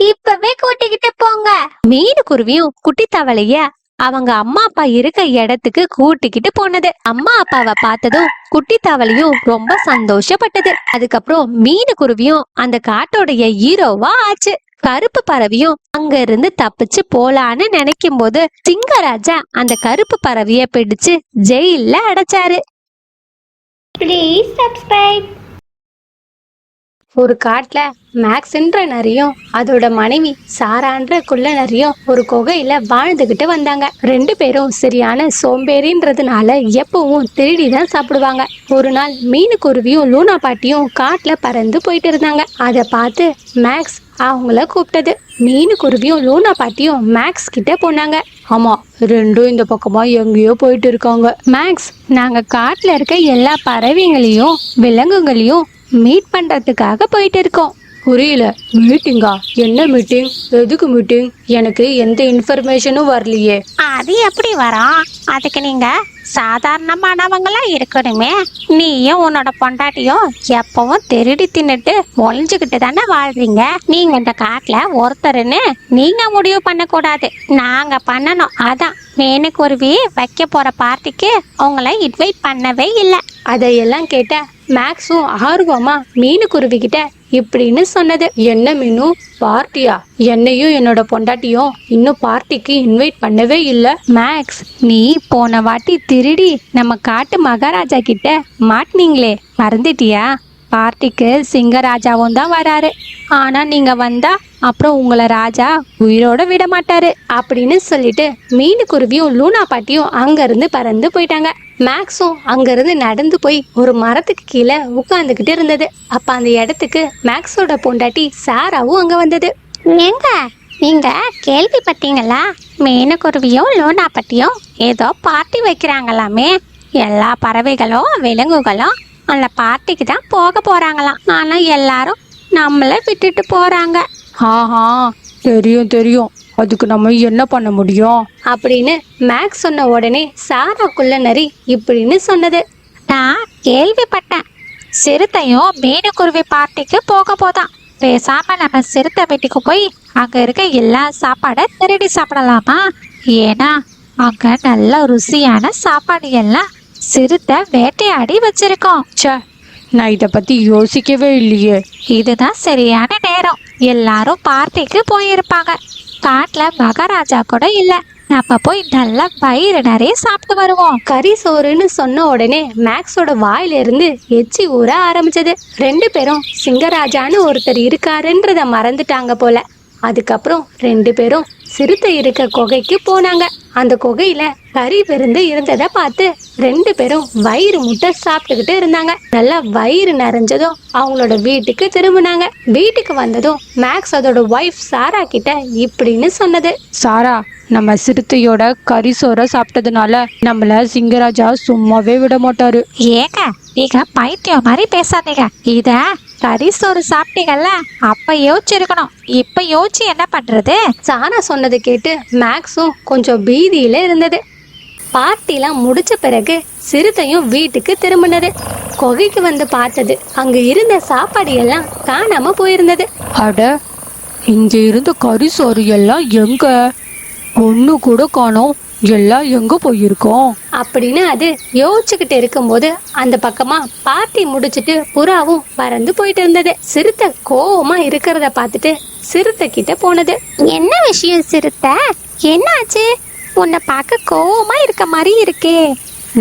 இப்பவே கூட்டிக்கிட்டு போங்க. மீனுக்குருவியும் குட்டி தவளைய அவங்க அம்மா அப்பா இருக்க இடத்துக்கு கூட்டிக்கிட்டு போனது. அம்மா அப்பாவை பார்த்ததும் குட்டி தவளையும் ரொம்ப சந்தோஷப்பட்டது. அதுக்கப்புறம் மீனுக்குருவியும் அந்த காட்டோடைய ஹீரோவா ஆச்சு. கருப்பு பறவையும் அங்க இருந்து தப்பிச்சு போலான்னு நினைக்கும் போது சிங்கராஜா அந்த கருப்பு பறவைய பிடிச்சு ஜெயில அடைச்சாரு. Please subscribe. ஒரு காட்டுல மேக்ஸ்ன்ற நரியும் அதோட மனைவி சாரான்ற குள்ள நரியும் ஒரு குகையில வாழ்ந்துகிட்டு வந்தாங்க. ரெண்டு பேரும் சரியான சோம்பேறின்றதுனால எப்பவும் திருடி தான் சாப்பிடுவாங்க. ஒரு நாள் மீனுக்குருவியும் லூனா பாட்டியும் காட்டுல பறந்து போயிட்டு இருந்தாங்க. அதை பார்த்து மேக்ஸ் அவங்கள கூப்பிட்டது. மீனுக்குருவியும் லூனா பாட்டியும் மேக்ஸ் கிட்ட போனாங்க. ஆமா, ரெண்டும் இந்த பக்கமா எங்கேயோ போயிட்டு இருக்காங்க. மேக்ஸ், நாங்க காட்டுல இருக்க எல்லா பறவைங்களையும் விலங்குகளையும் மீட் பண்றதுக்காக போயிட்டு இருக்கோம். புரியல, மீட்டிங்கா? என்ன மீட்டிங்? எதுக்கு மீட்டிங்? எனக்கு எந்த இன்ஃபர்மேஷனும் வரலையே. அது எப்படி வரும்? அதுக்கு நீங்க சாதாரணமானவங்களா இருக்கணுமே. நீயும் உன்னோட பொண்டாட்டியும் எப்பவும் திருடி தின்னுட்டு ஒளிஞ்சுக்கிட்டு தானே வாழ்றீங்க. நீங்க இந்த காட்டுல ஒருத்தருன்னு நீங்க முடிவு பண்ண கூடாது, நாங்க பண்ணணும். அதான் மீனுக்குருவி வைக்க போற பார்ட்டிக்கு உங்களை இன்வைட் பண்ணவே இல்லை. அதையெல்லாம் கேட்ட மேக்ஸும் ஆர்வமா மீனுக்குருவி கிட்ட இப்படின்னு சொன்னது. என்ன மீனு, பார்ட்டியா? என்னையும் என்னோட பொண்டாட்டியும் இன்னும் பார்ட்டிக்கு இன்வைட் பண்ணவே இல்ல. மேக்ஸ், நீ போன வாட்டி திருடி நம்ம காட்டு மகாராஜா கிட்ட மாட்டினீங்களே, மறந்துட்டியா? பார்ட்டிக்கு சிங்கராஜாவும் தான் வராரு. ஆனா நீங்க வந்தா அப்புறம் உங்களை ராஜா உயிரோட விட மாட்டாரு அப்படின்னு சொல்லிட்டு மீனுக்குருவியும் லூனா பாட்டியும் அங்க இருந்து பறந்து போயிட்டாங்க. மேக்ஸும் அங்க இருந்து நடந்து போய் ஒரு மரத்துக்கு கீழே உட்கார்ந்துகிட்டு இருந்தது. அப்ப அந்த இடத்துக்கு மேக்ஸோட பொண்டாட்டி சாராவும் அங்க வந்தது. ஏங்க, நீங்க கேள்விப்பட்டீங்களா? மீனுக்குருவியும் லூனா பட்டியும் ஏதோ பார்ட்டி வைக்கிறாங்களாமே. எல்லா பறவைகளும் விலங்குகளும் அந்த பார்ட்டிக்கு தான் போக போறாங்களாம். ஆனா எல்லாரும் நம்மள விட்டுட்டு போறாங்க. ஆஹா, தெரியும் தெரியும். அதுக்கு நம்ம என்ன பண்ண முடியும் அப்படின்னு மேக்ஸ் சொன்ன உடனே சாராக்குள்ள நரி இப்படின்னு சொன்னது. நான் கேள்விப்பட்டேன், சிறுத்தையும் மீனுக்குருவி பார்ட்டிக்கு போக போதான். பேசாம நம்ம சிறுத்தை வீட்டுக்கு போய் அங்க இருக்க எல்லா சாப்பாடை திருடி சாப்பிடலாமா? ஏன்னா அங்க நல்ல ருசியான சாப்பாடு எல்லாம் சிறுத்தை வேட்டையாடி வச்சிருக்கோம். ச்சே, நான் இத பத்தி யோசிக்கவே இல்லையே. இதுதான் சரியான நேரம். எல்லாரும் பார்ட்டிக்கு போயிருப்பாங்க. காட்டுல மகாராஜா கூட இல்ல. நம்ம போய் நல்லா வயிறு நிறைய சாப்பிட்டு வருவோம். கறி சோறுன்னு சொன்ன உடனே மேக்ஸோட வாயில இருந்து எச்சி ஊற ஆரம்பிச்சது. ரெண்டு பேரும் சிங்கராஜான்னு ஒருத்தர் இருக்காருன்றத மறந்துட்டாங்க போல. அதுக்கப்புறம் ரெண்டு பேரும் சிறுத்தை இருக்க குகைக்கு போனாங்க. அந்த குகையில கறி விருந்து இருந்ததை பார்த்து ரெண்டு பேரும் வயிறு முட்டை சாப்பிட்டுக்கிட்டு இருந்தாங்க. நல்லா வயிறு நிறைஞ்சதும் அவங்களோட வீட்டுக்கு திரும்பினாங்க. வீட்டுக்கு வந்ததும் மேக்ஸ் அதோட ஒய்ஃப் சாரா கிட்ட இப்படின்னு சொன்னது. சாரா, நம்ம சிறுத்தையோட கறி சோற சாப்பிட்டதுனால நம்மள சிங்கராஜா சும்மாவே விட மாட்டாரு. ஏங்க, நீங்க பைத்தியம் மாதிரி பேசாதீங்க. இத கறி சோறு சாப்பிட்டீங்கல்ல, அப்ப யோசிச்சிருக்கணும். இப்ப யோசிச்சு என்ன பண்றது? சாரா சொன்னதை கேட்டு மேக்ஸும் கொஞ்சம் பீதியில இருந்தது. பார்ட்டிலாம் முடிச்ச பிறகு சிறுத்தையும் வீட்டுக்கு திரும்பினது. குகைக்கு வந்து பார்த்தது அங்க இருந்த சாப்பாடு எல்லாம் காணாம போயிருந்தது. அட, இங்க இருந்த கறி சோறு எல்லாம் எங்க? ஒண்ணு கூட காணோம். எல்லாம் எங்க போயிருக்கோம் அப்படின்னு அது யோசிச்சுக்கிட்டு இருக்கும்போது அந்த பக்கமா பார்ட்டி முடிச்சிட்டு புறாவும் பறந்து போயிட்டு இருந்தது. சிறுத்தை கோவமா இருக்கிறத பார்த்துட்டு சிறுத்தை கிட்ட போனது. என்ன விஷயம் சிறுத்தை? என்னாச்சு? உன்னை பார்க்க கோவமா இருக்க மாதிரி இருக்கே.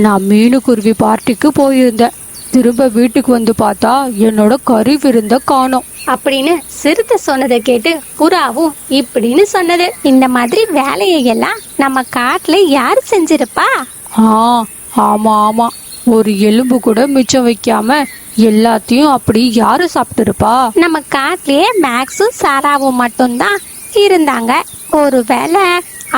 நான் மீனுக்குருவி பார்ட்டிக்கு போயிருந்தேன். திரும்ப வீட்டுக்கு வந்து பார்த்தா என்னோட கறி விருந்த காணோம். அப்படின்னு சிறுத்தை சொன்னதை கேட்டு புறாவும் இப்படின்னு சொன்னது. இந்த மாதிரி வேலையை எல்லாம் நம்ம காட்டுல யாரு செஞ்சிருப்பா? ஆமா ஆமா, ஒரு எலும்பு கூட மிச்சம் வைக்காம எல்லாத்தையும் அப்படி யாரு சாப்பிட்டுருப்பா? நம்ம காட்டுலயே மேக்ஸும் சாராவும் மட்டும்தான் இருந்தாங்க. ஒருவேளை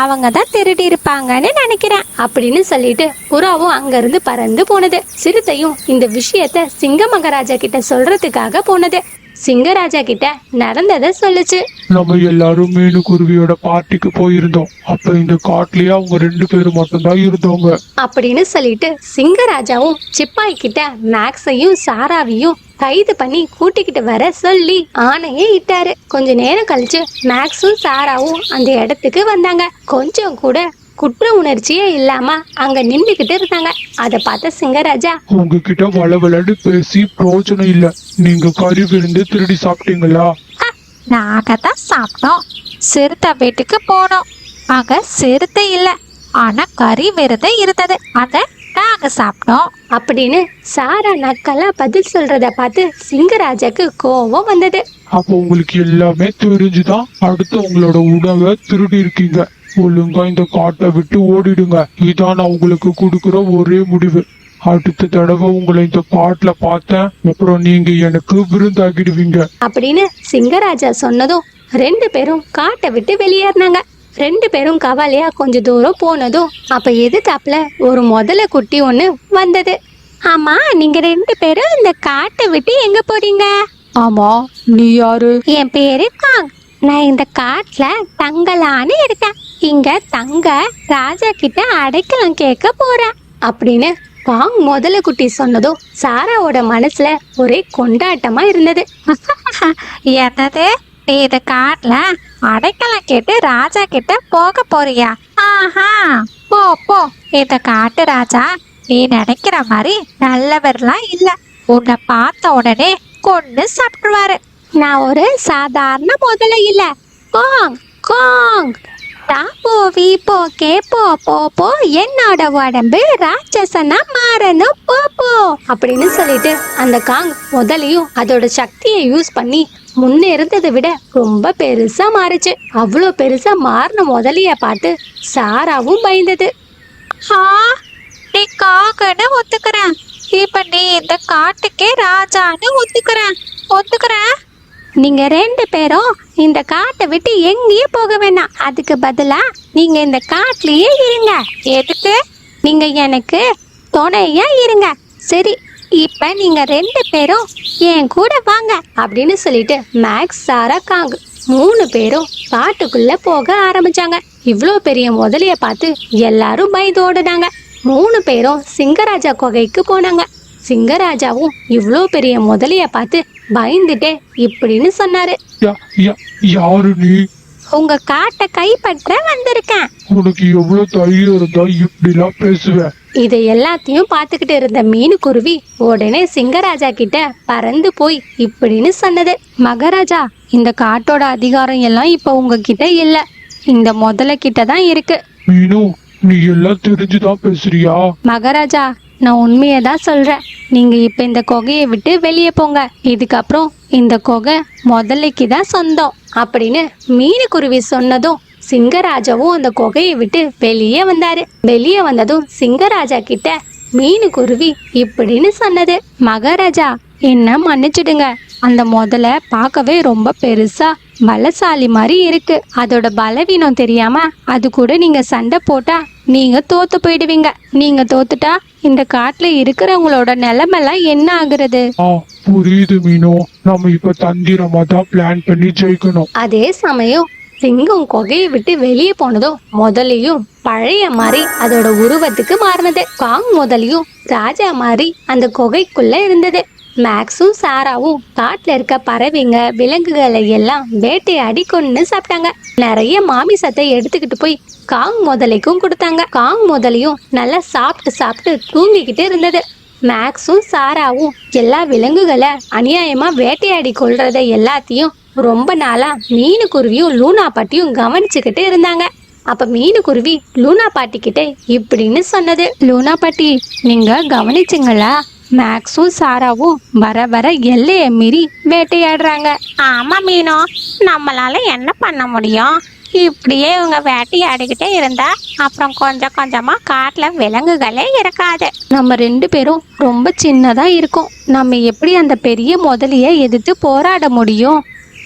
அவங்க தான் திருடி இருப்பாங்கன்னு நினைக்கிறேன். அப்படின்னு சொல்லிட்டு புறாவும் அங்கிருந்து பறந்து போனது. சிறுத்தையும் இந்த விஷயத்த சிங்க மகாராஜா கிட்ட சொல்றதுக்காக போனது. சிங்கராஜா கிட்ட நடந்ததை சொல்லுச்சு. நம்ம எல்லாரும் மீனுக்குருவியோட பார்ட்டிக்கு போயிருந்தோம். அப்ப இந்த காட்டுலயே அவங்க 2 பேரும் மட்டும்தான் இருந்தவங்க. அப்படின்னு சொல்லிட்டு சிங்கராஜாவும் சிப்பாய் கிட்ட மேக்ஸையும் சாராவையும் கைது பண்ணி கூட்டிக்கிட்டு வர சொல்லி ஆணையே இட்டாரு. கொஞ்ச நேரம் கழிச்சு மேக்ஸும் சாராவும் அந்த இடத்துக்கு வந்தாங்க. கொஞ்சம் கூட குற்ற உணர்ச்சியே இல்லாம அங்க நின்றுகிட்டு இருந்தாங்க. அத பார்த்த சிங்கராஜா, உங்ககிட்ட வளவலன்னு பேசி பிரோஜனம் இல்ல. நீங்க கறி விருந்து திருடி சாப்பிட்டீங்களா? நாங்க தான் சாப்பிட்டோம். சிறுத்தை வீட்டுக்கு போனோம். அங்க சிறுத்தை இல்ல, ஆனா கறி விருது இருந்தது. அத நாங்க சாப்பிட்டோம். அப்படின்னு சாரா நக்கலா பதில் சொல்றத பார்த்து சிங்கராஜாக்கு கோபம் வந்தது. அப்போ உங்களுக்கு எல்லாமே தெரிஞ்சுதான் அடுத்து உங்களோட உணவை திருடி இருக்கீங்க. ஒழுங்கா இந்த காட்டை விட்டு ஓடிடுங்க. இதான் நான் உங்களுக்கு கொடுக்குற ஒரே முடிவு. அடுத்த தடவை உங்களை இந்த காட்டுல பார்த்தேன், அப்புறம் நீங்க எனக்கு விருந்தாகிடுவீங்க. அப்படின்னு சிங்கராஜா சொன்னதும் 2 பேரும் காட்டை விட்டு வெளியேறினாங்க. 2 பேரும் கவலையா கொஞ்ச தூரம் போனதும் அப்ப எதுக்காப்புல ஒரு முதல குட்டி ஒண்ணு வந்தது. ஆமா, நீங்க 2 பேரும் இந்த காட்டை விட்டு எங்க போறீங்க? ஆமா, நீ யாரு? என் பேரு காங். நான் இந்த காட்டுல தங்கலான்னு இருக்கேன். இங்க தங்க ராஜா கிட்ட அடைக்கலம் கேட்க போறேன். அப்படின்னு காங் முதல குட்டி சொன்னதும் சாராவோட மனசுல ஒரே கொண்டாட்டமா இருந்தது. என்னது, நீ இந்த காட்டுல அடைக்கலம் கேட்டு ராஜா கிட்ட போக போறியா? ஆஹா, போ போ. இந்த காட்டு ராஜா நீ நினைக்கிற மாதிரி நல்லவர்லாம் இல்ல. உன்னை பார்த்த உடனே கொண்டு சாப்பிடுவாரு. நான் ஒரு சாதாரண முதல்ல இல்ல. கோங் கோங், போ வீப்போ கேப்போ போ போ, என்னோட உடம்பு ராட்சசனா மாறணும் போ போ. அப்படின்னு சொல்லிட்டு அந்த காங் முதலையும் அதோட சக்தியை யூஸ் பண்ணி முன்ன இருந்ததை விட ரொம்ப பெருசா மாறுச்சு. அவ்வளோ பெருசா மாறின முதலைய பார்த்து சாராவும் பயந்தது. நீ காகன்னு ஒத்துக்கிறேன். இப்ப நீ இந்த காட்டுக்கே ராஜான்னு ஒத்துக்கிறேன். நீங்க 2 பேரும் இந்த காட்டை விட்டு எங்கேயும் போக வேணாம். அதுக்கு பதிலா நீங்க இந்த காட்டுலயே இருங்க. எதுக்கு? நீங்க எனக்கு துணையா இருங்க. சரி, இப்ப நீங்க 2 பேரும் என் கூட வாங்க. அப்படின்னு சொல்லிட்டு மேக்ஸ், சாரா, காங் 3 பேரும் காட்டுக்குள்ள போக ஆரம்பிச்சாங்க. இவ்வளோ பெரிய முதலைய பார்த்து எல்லாரும் பயந்து ஓடுனாங்க. 3 பேரும் சிங்கராஜா குகைக்கு போனாங்க. சிங்கராஜாவும் இவ்வளோ பெரிய முதலைய பார்த்து பயந்துட்டே இப்படின்னு சொன்னாரு. யாரு நீ? உங்க காட்டை கைப்பற்ற வந்திருக்கேன். உனக்கு எவ்வளவு தைரியம் இருந்தா இப்படிலாம் பேசுவ? இதை எல்லாத்தையும் பார்த்துக்கிட்டு இருந்த மீனுக்குருவி உடனே சிங்கராஜா கிட்ட பறந்து போய் இப்படின்னு சொன்னது. மகாராஜா, இந்த காட்டோட அதிகாரம் எல்லாம் இப்ப உங்ககிட்ட இல்ல, இந்த முதல கிட்ட தான் இருக்கு. மீனு, நீ எல்லாம் தெரிஞ்சுதான் பேசுறியா? மகாராஜா, நான் உண்மையை தான் சொல்றேன். நீங்க இப்ப இந்த குகையை விட்டு வெளியே போங்க. இதுக்கப்புறம் இந்த குகை முதலைக்கு தான் சொந்தம். அப்படின்னு மீனுக்குருவி சொன்னதும் சிங்கராஜாவும் அந்த குகையை விட்டு வெளியே வந்தாரு. வெளியே வந்ததும் சிங்கராஜா கிட்ட மீனுக்குருவி இப்படின்னு சொன்னது. மகாராஜா, என்ன மன்னிச்சிடுங்க. அந்த முதல பார்க்கவே ரொம்ப பெருசா பலசாலி மாதிரி இருக்கு. அதோட பலவீனம் தெரியாம அது கூட நீங்க சண்டை போட்டா நீங்க தோத்து போயிடுவீங்க. நீங்க தோத்துட்டா இந்த காட்டுல இருக்கிறவங்களோட நிலைமெல்லாம் என்ன ஆகுறது? புரியுது மீனு. நம்ம இப்ப தந்திரமா தான் பிளான் பண்ணி ஜெயிக்கணும். அதே சமயம் சிங்கம் குகையை விட்டு வெளியே போனதும் முதலையும் பழைய மாதிரி அதோட உருவத்துக்கு மாறினது. காங் முதலையும் ராஜா மாதிரி அந்த குகைக்குள்ள இருந்தது. மேக்ஸும் சாராவும் காட்டுல இருக்க பறவைங்க விலங்குகளை எல்லாம் வேட்டையாடி கொண்டு சாப்பிட்டாங்க. நிறைய மாமிசத்தை எடுத்துக்கிட்டு போய் காங் முதலைக்கும் கொடுத்தாங்க. காங் முதலையும் நல்லா சாப்பிட்டு தூங்கிக்கிட்டு இருந்தது. மேக்ஸும் சாராவும் எல்லா விலங்குகளை அநியாயமா வேட்டையாடி கொள்றத எல்லாத்தையும் ரொம்ப நாளா மீனுக்குருவியும் லூனா பட்டியும் கவனிச்சுக்கிட்டு இருந்தாங்க. அப்ப மீனுக்குருவி லூனா பாட்டி கிட்ட இப்படின்னு சொன்னது. லூனா பாட்டி, நீங்க கவனிச்சிங்களா? மேக்ஸும் சாராவும் வர வர எல்லைய மீறி வேட்டையாடுறாங்க. ஆமா மீனோ, நம்மளால என்ன பண்ண முடியும்? இப்படியே இவங்க வேட்டையாடிக்கிட்டே இருந்தா அப்புறம் கொஞ்சம் கொஞ்சமா காட்டுல விலங்குகளே இருக்காது. நம்ம 2 பேரும் ரொம்ப சின்னதா இருக்கோம். நம்ம எப்படி அந்த பெரிய முதலைய எதிர்த்து போராட முடியும்?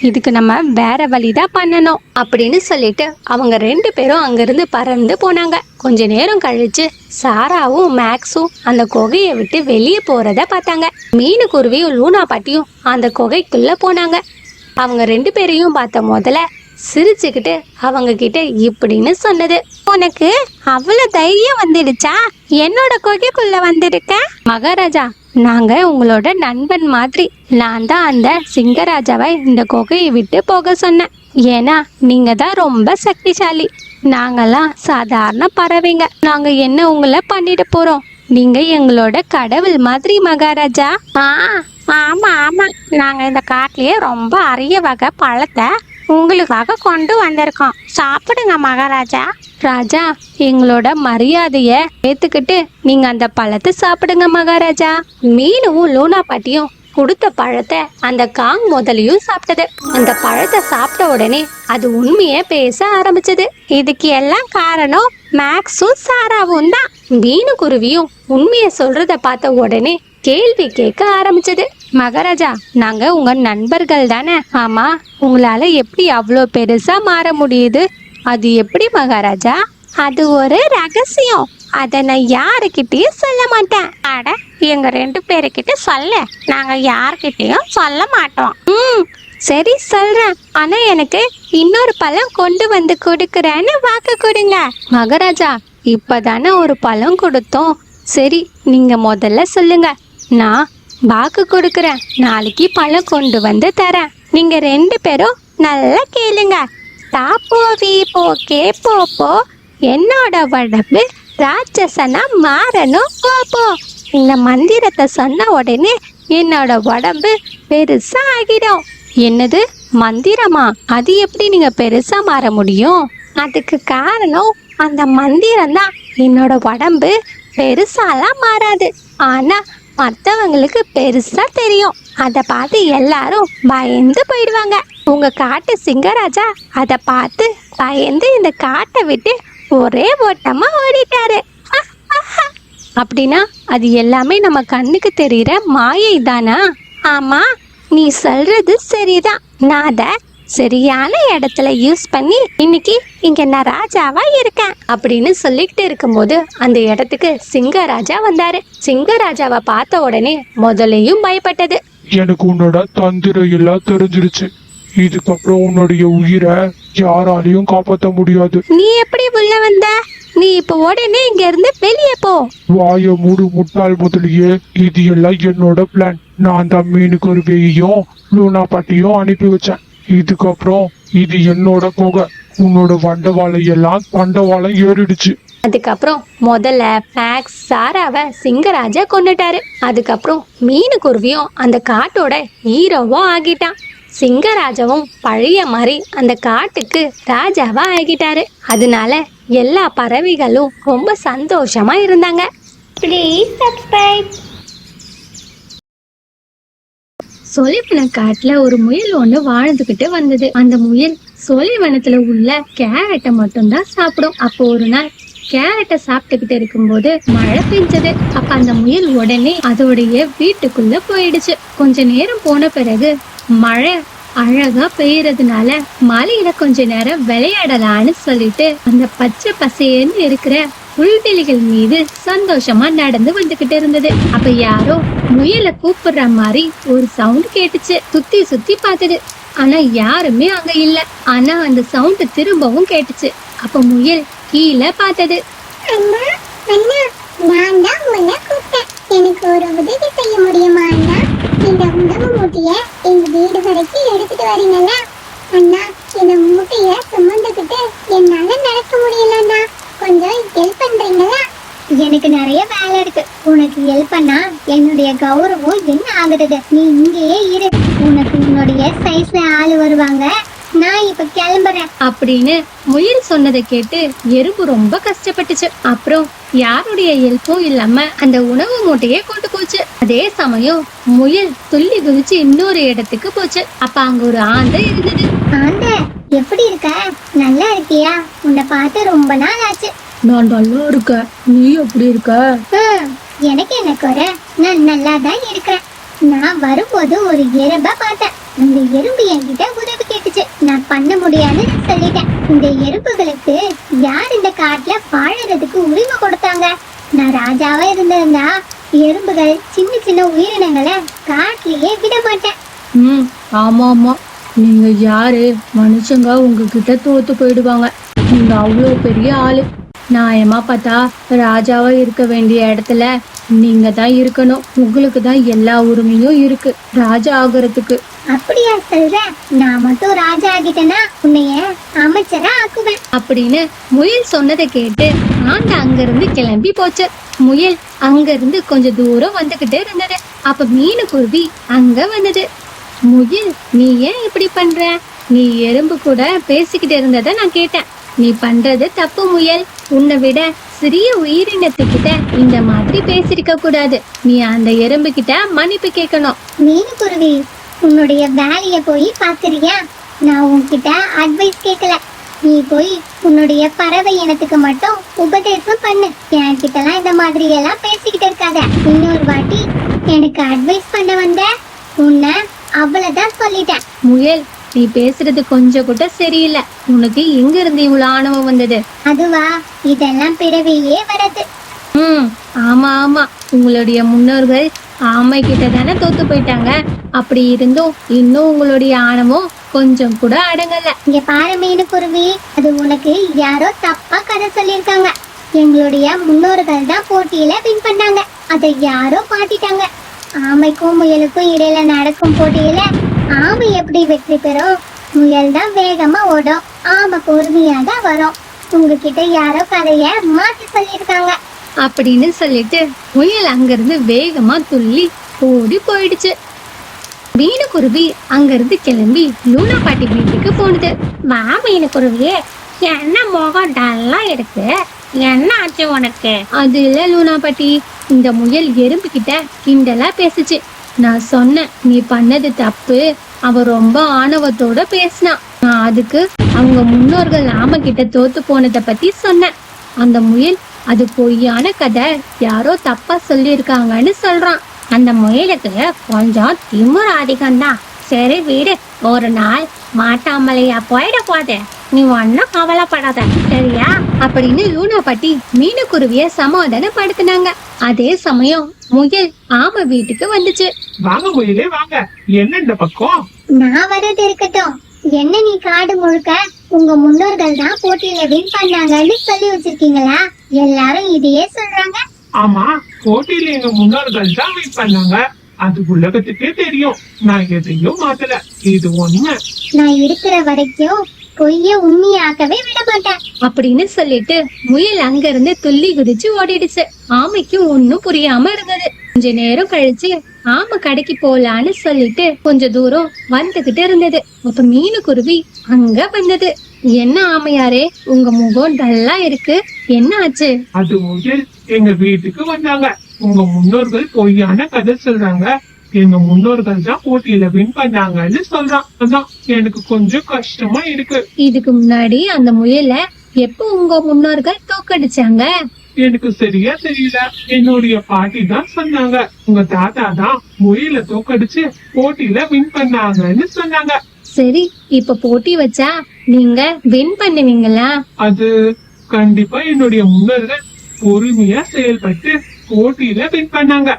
இதுக்கு நம்ம வேற வழிதான் பண்ணணும் அப்படின்னு சொல்லிட்டு அவங்க 2 பேரும் அங்கிருந்து பறந்து போனாங்க. கொஞ்ச நேரம் கழிச்சு சாராவும் மேக்ஸும் அந்த குகையை விட்டு வெளியே போறத பார்த்தாங்க. மீனுக்குருவியும் லூனா பாட்டியும் அந்த குகைக்குள்ள போனாங்க. அவங்க 2 பேரையும் பார்த்த முதல்ல சிரிச்சுக்கிட்டு அவங்க கிட்ட இப்படின்னு சொன்னது. உனக்கு அவ்வளவு தைரியம் வந்துடுச்சா? என்னோட குகைக்குள்ள வந்திருக்க? மகாராஜா, நாங்க உங்களோட நண்பன் மாதிரி. நான் தான் அந்த சிங்கராஜாவை இந்த குகையை விட்டு போக சொன்னேன். ஏன்னா நீங்க தான் ரொம்ப சக்திசாலி. நாங்கெல்லாம் சாதாரண பறவைங்க. நாங்க என்ன உங்களை பண்ணிட்டு போறோம்? நீங்க எங்களோட கடவுள் மாதிரி மகாராஜா. ஆமா ஆமா, நாங்க இந்த காட்டுலயே ரொம்ப அரிய வகை பழத்தை உங்களுக்காக கொண்டு வந்திருக்கோம். சாப்பிடுங்க மகாராஜா. ராஜா, எங்களோட மரியாதைய ஏத்துக்கிட்டு நீங்க அந்த பழத்தை சாப்பிடுங்க மகாராஜா. மீனும் லூனா பாட்டியும் கொடுத்த பழத்தை அந்த காங் முதலையும் சாப்பிட்டது. அந்த பழத்தை சாப்பிட்ட உடனே அது உண்மையை பேச ஆரம்பிச்சது. இதுக்கு எல்லாம் காரணம் மேக்ஸும் சாராவும் தான். மீனுக்குருவியும் உண்மையை சொல்றத பார்த்த உடனே கேள்வி கேட்க ஆரம்பிச்சது. மகாராஜா, நாங்க உங்க நண்பர்கள் தானே? ஆமா, உங்களால எப்படி அவ்வளோ பெருசா மாற முடியுது? அது எப்படி மகாராஜா? அது ஒரு ரகசியம். அத நான் யாருக்கிட்டயும் சொல்ல மாட்டேன். அட, எங்க 2 பேருக்கிட்ட சொல்ல. நாங்க யாருக்கிட்டயும் சொல்ல மாட்டோம். சரி சொல்றேன். ஆனா எனக்கு இன்னொரு பழம் கொண்டு வந்து கொடுக்கறேன்னு வாக்கு கொடுங்க. மகாராஜா, இப்பதானே ஒரு பழம் கொடுத்தோம். சரி, நீங்க முதல்ல சொல்லுங்க. நான் வாக்கு கொடுக்கறேன். நாளைக்கு பழம் கொண்டு வந்து தரேன். நீங்க 2 பேரும் நல்லா கேளுங்க. தாப்போ வீப்போ கேப்போ போ, என்னோட உடம்பு ராட்சசனா மாறணும் போ. இந்த மந்திரத்தை சொன்ன உடனே என்னோட உடம்பு பெருசா ஆகிடும். என்னது மந்திரமா? அது எப்படி நீங்க பெருசா மாற முடியும்? அதுக்கு காரணம் அந்த மந்திரம் தான். என்னோட உடம்பு பெருசாலாம் மாறாது, ஆனா மற்றவங்களுக்கு பெருசா தெரியும். அதை பார்த்து எல்லாரும் பயந்து போயிடுவாங்க. உங்க காட்டு சிங்கராஜா அதை பார்த்து பயந்து இந்த காட்டை விட்டு ஒரே ஓட்டமா ஓடிட்டாரு. அப்படின்னா அது எல்லாமே நம்ம கண்ணுக்கு தெரியுற மாயை தானா? ஆமா, நீ சொல்றது சரிதான். நான் அதை சரியான இடத்துல யூஸ் பண்ணி இன்னைக்கு இங்க நான் ராஜாவா இருக்கேன் அப்படின்னு சொல்லிக்கிட்டு இருக்கும்போது அந்த இடத்துக்கு சிங்கராஜா வந்தாரு. சிங்கராஜாவை பார்த்த உடனே முதலையும் பயப்பட்டது. எனக்கு உன்னோட தந்திரம் எல்லாம் தெரிஞ்சிருச்சு. இதுக்கப்புறம் உன்னுடைய உயிரை யாராலையும் காப்பாற்ற முடியாது. நீ எப்படி உள்ள வந்த? நீ இப்ப உடனே இங்க இருந்து வெளியே போ. வாய மூடு முட்டாள் முதலியே. இது எல்லாம் என்னோட பிளான். நான் தான் மீனுக்குருவியையும் லூனா பாட்டியும் அனுப்பி வச்சேன். இதுக்கப்புறம் இது என்னோட குகை. உன்னோட வண்டவாளை எல்லாம் பண்டவாளம் ஏறிடுச்சு. அதுக்கப்புறம் முதல்ல மேக்ஸ் சாராவை சிங்கராஜா கொண்டுட்டாரு. அதுக்கப்புறம் மீனுக்குருவியும் அந்த காட்டோட ஹீரோவா ஆகிட்டான். சிங்கராஜாவும் பழைய மாதிரி அந்த காட்டுக்கு ராஜாவா ஆகிட்டாரு. அதனால எல்லா பறவைகளும் ரொம்ப சந்தோஷமா இருந்தாங்க. Please subscribe. சொலிவன காட்டுல ஒரு முயல் ஒண்ணு வாழ்ந்துகிட்டு வந்தது. அந்த முயல் சொலிவனத்துல உள்ள கேரட்டை மட்டும்தான் சாப்பிடும். அப்போ ஒரு நாள் கேரட்டை சாப்பிட்டுக்கிட்டு இருக்கும்போது மழை பெஞ்சது. அப்ப அந்த முயல் உடனே அதோடைய வீட்டுக்குள்ள போயிடுச்சு. கொஞ்ச நேரம் போன பிறகு மழை அழகா பெய்யறதுனால மலையில கொஞ்ச நேரம் விளையாடலான்னு சொல்லிட்டு அந்த பச்சை பசேன்னு இருக்கிற புல்வெளிகள் மீது சந்தோஷமா நடந்து வந்துகிட்டு இருந்தது. அப்ப யாரோ முயலை கூப்பிடுற மாதிரி ஒரு சவுண்ட் கேட்டுச்சு. சுத்தி சுத்தி பார்த்தது, ஆனா யாருமே அங்க இல்ல. ஆனா அந்த சவுண்ட் திரும்பவும் கேட்டுச்சு. அப்ப முயல் கீழே பார்த்தது. அண்ணா அண்ணா, நான் தான் உன்னை கூப்பிட்டேன். எனக்கு ஒரு உதவி செய்ய முடியுமா அண்ணா? இந்த உணவு மூட்டைய எங்க வீடு வரைக்கும் எடுத்துட்டு வரீங்கல்ல அண்ணா? இந்த மூட்டைய சுமந்துக்கிட்டு என்னால நடக்க முடியலண்ணா. கொஞ்சம் ஹெல்ப் பண்றீங்களா? எனக்கு நிறைய வேலை இருக்கு. உனக்கு ஹெல்ப் பண்ணா என்னுடைய கௌரவம் என்ன ஆகுறது? நீ இங்கேயே இரு. உனக்கு உன்னுடைய சைஸ்ல ஆள் வருவாங்க. நான் இப்ப கிளம்புறேன். அப்படின்னு முயல் சொன்னதை கேட்டு எறும்பு ரொம்ப கஷ்டப்பட்டுச்சு. அப்புறம் யாருடைய ஹெல்ப்பும் இல்லாம அந்த உணவு மூட்டையே கொண்டு போச்சு. அதே சமயம் முயல் துள்ளி குதிச்சு இன்னொரு இடத்துக்கு போச்சு. அப்ப அங்க ஒரு ஆந்தை இருந்தது. ஆந்த, எப்படி இருக்க? நல்லா இருக்கியா? உன்னை பார்த்து ரொம்ப நாள் ஆச்சு. நான் நல்லா இருக்கேன், நீ எப்படி இருக்க? எனக்கு என்ன குறை? நான் நல்லா தான் இருக்கிறேன். நான் வரும்போது ஒரு எறும்ப பார்த்தேன். அந்த எறும்பு என்கிட்ட உதவி கேட்டுச்சு. நான் பண்ண முடியாதுன்னு சொல்லிட்டேன். இந்த எறும்புகளுக்கு யார் இந்த காட்டுல வாழறதுக்கு உரிமை கொடுத்தாங்க? நான் ராஜாவா இருந்திருந்தா எறும்புகள் சின்ன சின்ன உயிரினங்களை காட்டிலேயே விட மாட்டேன். ஆமா ஆமா, நீங்க யாரு? மனுஷங்க உங்ககிட்ட தோத்து போயிடுவாங்க. நீங்க அவ்வளோ பெரிய ஆளு. நியாயமா பார்த்தா ராஜாவா இருக்க வேண்டிய இடத்துல நீங்க தான் இருக்கணும். உங்களுக்கு தான் எல்லா உரிமையும் இருக்கு ராஜா ஆகுறதுக்கு. அப்படியா சொல்ற? நான் மட்டும் ராஜா ஆகிட்டேன்னா உன்னைய அமைச்சரா ஆக்குவேன். அப்படின்னு முயல் சொன்னதை கேட்டு ஆந்தை அங்கிருந்து கிளம்பி போச்சு. முயல் அங்கிருந்து கொஞ்சம் தூரம் வந்துகிட்டே இருந்தது. அப்ப மீனுக்குருவி அங்க வந்தது. முயல், நீ ஏன் இப்படி பண்ற? நீ எறும்பு கூட பேசிக்கிட்டு இருந்ததை நான் கேட்டேன். நீ பண்றது தப்பு முயல். உன்னை விட சிறிய உயிரினத்துக்கிட்ட இந்த மாதிரி பேசிருக்க கூடாது. நீ அந்த எறும்பு கிட்ட மன்னிப்பு கேட்கணும். மீனுக்குருவி, உன்னுடைய வேலைய போய் பாக்குறியா? நான் உன்கிட்ட அட்வைஸ் கேட்கல. நீ போய் உன்னுடைய பறவை இனத்துக்கு மட்டும் உபதேசம் பண்ணு. என்கிட்ட எல்லாம் இந்த மாதிரி எல்லாம் பேசிக்கிட்டு இருக்காத. இன்னொரு வாட்டி எனக்கு அட்வைஸ் பண்ண வந்த உன்னை அவ்வளவுதான் சொல்லிட்டேன். முயல், நீ பேசுறது கொஞ்சம் கூட சரியில்லை. உனக்கு எங்க இருந்து இவ்வளவு ஆணவம் வந்தது? அதுவா, இதெல்லாம் பிறவியே வரது. ஆமா ஆமா, உங்களுடைய முன்னோர்கள் ஆமை கிட்ட தானே தோத்து போயிட்டாங்க. அப்படி இருந்தும் இன்னும் உங்களுடைய ஆணவம் கொஞ்சம் கூட அடங்கல. இங்க பாரு மீனுக்குருவி, அது உனக்கு யாரோ தப்பா கதை சொல்லிருக்காங்க. எங்களுடைய முன்னோர்கள் தான் போட்டியில வின் பண்ணாங்க. அதை யாரோ மாட்டிட்டாங்க. ஆமைக்கும் முயலுக்கும் இடையில நடக்கும் போட்டியில ஆமை எப்படி வெற்றி பெறும்? முயல் தான் வேகமா ஓடும், ஆமை பொறுமையா தான் வரும். உங்ககிட்ட யாரோ கதைய மாத்தி சொல்லிருக்காங்க அப்படின்னு சொல்லிட்டு முயல் அங்கிருந்து வேகமா துள்ளி ஓடி போயிடுச்சு. மீனுக்குருவி அங்கிருந்து கிளம்பி லூனா பாட்டி வீட்டுக்கு போனது. வா மீனுக்குருவியே, என்ன முகம் டல்லா இருக்கு? என்ன ஆச்சு உனக்கு? அது இல்ல லூனா பாட்டி, இந்த முயல் எறும்பு கிட்ட கிண்டலா பேசுச்சு. நான் சொன்னேன், நீ பண்ணது தப்பு. அவ ரொம்ப ஆணவத்தோட பேசினான். நான் அதுக்கு அவங்க முன்னோர்கள் ஆமை கிட்ட தோத்து போனதை பத்தி சொன்னேன். அந்த முயல் அது பொய்யான கதை, யாரோ தப்பா சொல்லியிருக்காங்கன்னு சொல்றான். அந்த முயலுக்கு கொஞ்சம் திமிரு அதிகம்தான். சரி வீடு, ஒரு நாள் மாட்டாமலையா போயிட போதே. நீ ஒன்னும் கவலைப்படாத, சரியா? அப்படின்னு லூனா பாட்டி மீனுக்குருவிய சமாதானப்படுத்தினாங்க. அதே சமயம் முயல் ஆமை வீட்டுக்கு வந்துச்சு. வாங்க முயலே வாங்க, என்ன இந்த பக்கம்? நான் வர்றது இருக்கட்டும். என்ன நீ காடு முழுக்க உங்க முன்னோர்கள் தான் போட்டியில வின் பண்ணாங்கன்னு சொல்லி வச்சிருக்கீங்களா? எல்லாரும் இதையே சொல்றாங்க. ஆமா, போட்டியில எங்க முன்னோர்கள் தான் வின் பண்ணாங்க. அது உலகத்துக்கே தெரியும். நான் எதையும் மாத்தல, இது உண்மை. நான் இருக்கிற வரைக்கும் பொய்ய உண்மையாக்கவே விட மாட்டேன். அப்படின்னு சொல்லிட்டு முயல் அங்கிருந்து துள்ளி குதிச்சு ஓடிடுச்சு. ஆமைக்கு ஒன்னும் புரியாம இருந்தது. கொஞ்ச நேரம் கழிச்சு ஆமை கடைக்கு போலான்னு சொல்லிட்டு கொஞ்ச தூரம் வந்துகிட்டு இருந்தது. அப்ப மீனுக்குருவி அங்க வந்தது. என்ன ஆமையாரே, உங்க முகம் டல்லா இருக்கு, என்ன ஆச்சு? அது முயல் எங்க வீட்டுக்கு வந்தாங்க. உங்க முன்னோர்கள் பொய்யான கதை சொல்றாங்க. எங்க முன்னோர்கள் தான் போட்டியில வின் பண்ணாங்கன்னு சொல்றான். அதான் எனக்கு கொஞ்சம் கஷ்டமா இருக்கு. இதுக்கு முன்னாடி அந்த முயலை எப்போ உங்க முன்னோர்கள் தோக்கடிச்சாங்க? எனக்கு சரியா தெரியல. என்னுடைய பாட்டி தான் சொன்னாங்க. உங்க தாத்தா தான் முயல தோக்கடிச்சு போட்டியில வின் பண்ணாங்கன்னு சொன்னாங்க. சரி, இப்ப போட்டி வச்சா நீங்க வின் பண்ணுவீங்களா? அது கண்டிப்பா என்னுடைய முன்னோர்கள் பொறுமையா செயல்பட்டு போட்டியில வின் பண்ணாங்க.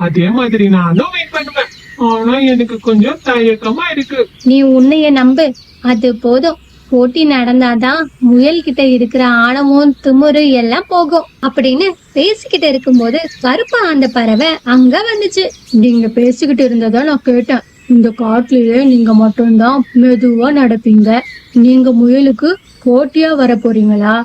அதே மாதிரி நானும் வின் பண்ணுவேன். ஆனா எனக்கு கொஞ்சம் தயக்கமா இருக்கு. நீ உன்னைய நம்பு, அது போதும். போட்டி நடந்தாதான் முயல் கிட்ட இருக்கிற ஆணவம் திமிரு எல்லாம் போகும். அப்படின்னு பேசிக்கிட்டு இருக்கும்போது கருப்பா அந்த பறவை அங்க வந்துச்சு. நீங்க பேசிக்கிட்டு இருந்ததா நான் கேட்டேன். இந்த காட்டுலயே நீங்க மட்டும்தான் மெதுவா நடப்பீங்க. நீங்க முயலுக்கு போட்டியா வர போறீங்களா?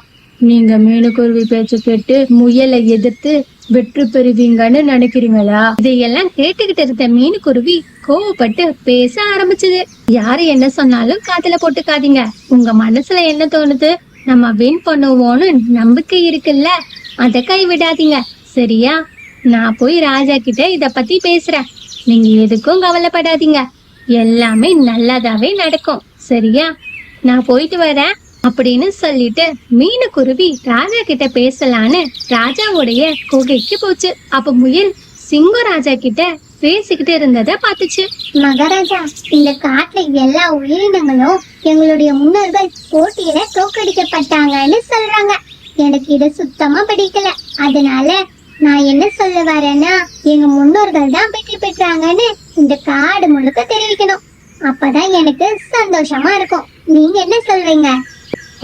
நீங்க மீனுக்குருவி பேச்சு கேட்டு முயலை எதிர்த்து வெற்றி பெறுவீங்கன்னு நினைக்கிறீங்களா? இதையெல்லாம் கேட்டுக்கிட்டு இருந்த மீனுக்குருவி கோவப்பட்டு பேச ஆரம்பிச்சது. யாரு என்ன சொன்னாலும் காதுல போட்டுக்காதீங்க. உங்க மனசுல என்ன தோணுது? நம்ம வின் பண்ணுவோம்னு நம்பிக்கை இருக்குல்ல, அத கைவிடாதீங்க, சரியா? நான் போய் ராஜா கிட்ட இத பத்தி பேசுறேன். நீங்க எதுக்கும் கவலைப்படாதீங்க, எல்லாமே நல்லதாவே நடக்கும், சரியா? நான் போயிட்டு வரேன் அப்படின்னு சொல்லிட்டு மீனுக்குருவி ராஜா கிட்ட பேசலான்னு ராஜாவுடைய குகைக்கு போச்சு. அப்ப முயல் சிங்கம் ராஜா கிட்ட பேசிக்கிட்டு இருந்தத பாத்துச்சு. மகாராஜா, இந்த காட்டுல எல்லா உயிரினங்களும் எங்களுடைய முன்னோர்கள் போட்டியில தோற்கடிக்கப்பட்டாங்கன்னு சொல்றாங்க. எனக்கு இது சுத்தமா பிடிக்கல. அதனால நான் என்ன சொல்ல வரேன்னா, எங்க முன்னோர்கள் தான் வெற்றி பெற்றாங்கன்னு இந்த காடு முழுக்க தெரிவிக்கணும். அப்பதான் எனக்கு சந்தோஷமா இருக்கும். நீங்க என்ன சொல்றீங்க?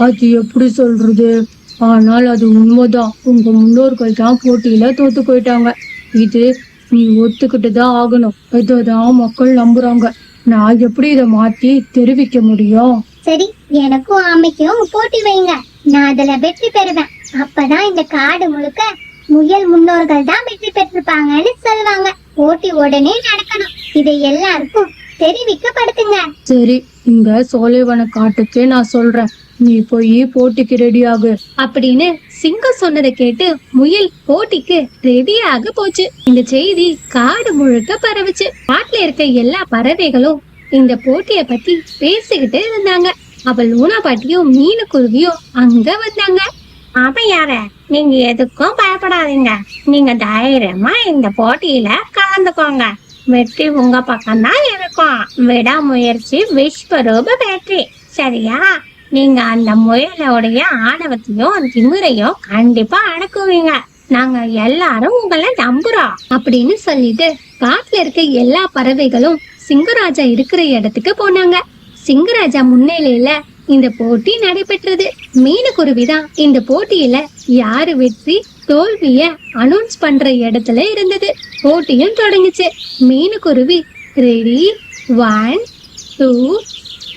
அது எப்படி சொல்றது? ஆனால் அது உண்மைதான். உங்க முன்னோர்கள் தான் போட்டியில தோத்து போயிட்டாங்க. இது நீ ஒத்துக்கிட்டு தான் ஆகணும். இதான் மக்கள் நம்புறாங்க. நான் எப்படி இதை மாத்தி தெரிவிக்க முடியும்? சரி, எனக்கும் ஆமைக்கும் போட்டி வைங்க. நான் அதுல வெற்றி பெறுவேன். அப்பதான் இந்த காடு முழுக்க முயல் முன்னோர்கள் தான் வெற்றி பெற்றிருப்பாங்கன்னு சொல்லுவாங்க. போட்டி உடனே நடக்கணும். இதை எல்லாருக்கும் தெரிவிக்கப்படுத்துங்க. சரி, இங்க சோலைவன காட்டுக்கே நான் சொல்றேன். நீ போய் போட்டிக்கு ரெடி ஆகு அப்படின்னு சிங்கம் சொன்னதை கேட்டு முயல் போட்டிக்கு ரெடியாக போச்சு. இந்த செய்தி காடு முழுக்க பரவுச்சு. காட்டுல இருக்க எல்லா பறவைகளும் இந்த போட்டிய பத்தி பேசிக்கிட்டு இருந்தாங்க. அப்ப லூனா பாட்டியும் மீனுக்குருவியும் அங்க வந்தாங்க. அப்ப யார, நீங்க எதுக்கும் பயப்படாதீங்க. நீங்க தைரியமா இந்த போட்டியில கலந்துக்கோங்க. வெற்றி உங்க பக்கம் தான் இருக்கும். விடாமுயற்சி விஸ்வரூப வெற்றி, சரியா? நீங்க அந்த முயலோடைய ஆணவத்தையும் திமிரையும் கண்டிப்பா அடக்குவீங்க. நாங்க எல்லாரும் உங்களை நம்புறோம் அப்படின்னு சொல்லிட்டு காட்டுல இருக்க எல்லா பறவைகளும் சிங்கராஜா இருக்கிற இடத்துக்கு போனாங்க. சிங்கராஜா முன்னிலையில இந்த போட்டி நடைபெற்றது. மீனுக்குருவி தான் இந்த போட்டியில யாரு வெற்றி தோல்விய அனௌன்ஸ் பண்ற இடத்துல இருந்தது. போட்டியும் தொடங்குச்சு. மீனுக்குருவி ரெடி 1 2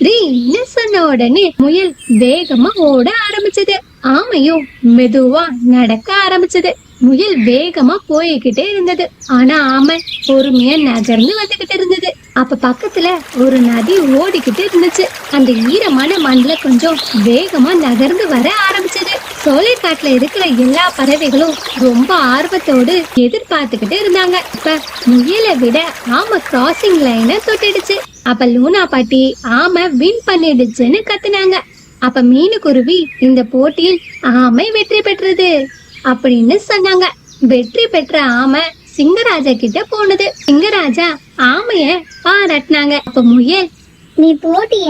3 சொன்ன உடனே முயல் வேகமா ஓட ஆரம்பிச்சது. ஆமையும் மெதுவா நடக்க ஆரம்பிச்சது. முயல் வேகமா போய்கிட்டே இருந்தது. ஆனா ஆமை பொறுமையா நகர்ந்து வந்துகிட்டு இருந்தது. அப்ப பக்கத்துல ஒரு நதி ஓடிக்கிட்டு இருந்துச்சு. அந்த ஈரமான மண்ணுல கொஞ்சம் வேகமா நகர்ந்து வர ஆரம்பிச்சது. சோலைக்காட்டுல இருக்கிற எல்லா பறவைகளும் ரொம்ப ஆர்வத்தோடு எதிர்பார்த்துக்கிட்டு இருந்தாங்க. இப்ப முயலை விட ஆமை கிராசிங் லைனை தொட்டுடுச்சு. அப்ப லூனா பாட்டி ஆமை வின் பண்ணிடுச்சுன்னு கத்துனாங்க. அப்ப மீனுக்குருவி இந்த போட்டியில் ஆமை வெற்றி பெற்றது அப்படின்னு சொன்னாங்க. வெற்றி பெற்ற ஆமை சிங்கராஜா கிட்ட போனது. சிங்கராஜா ஆமைய பாராட்டினாங்க. அப்ப முயல், நீ போட்டிய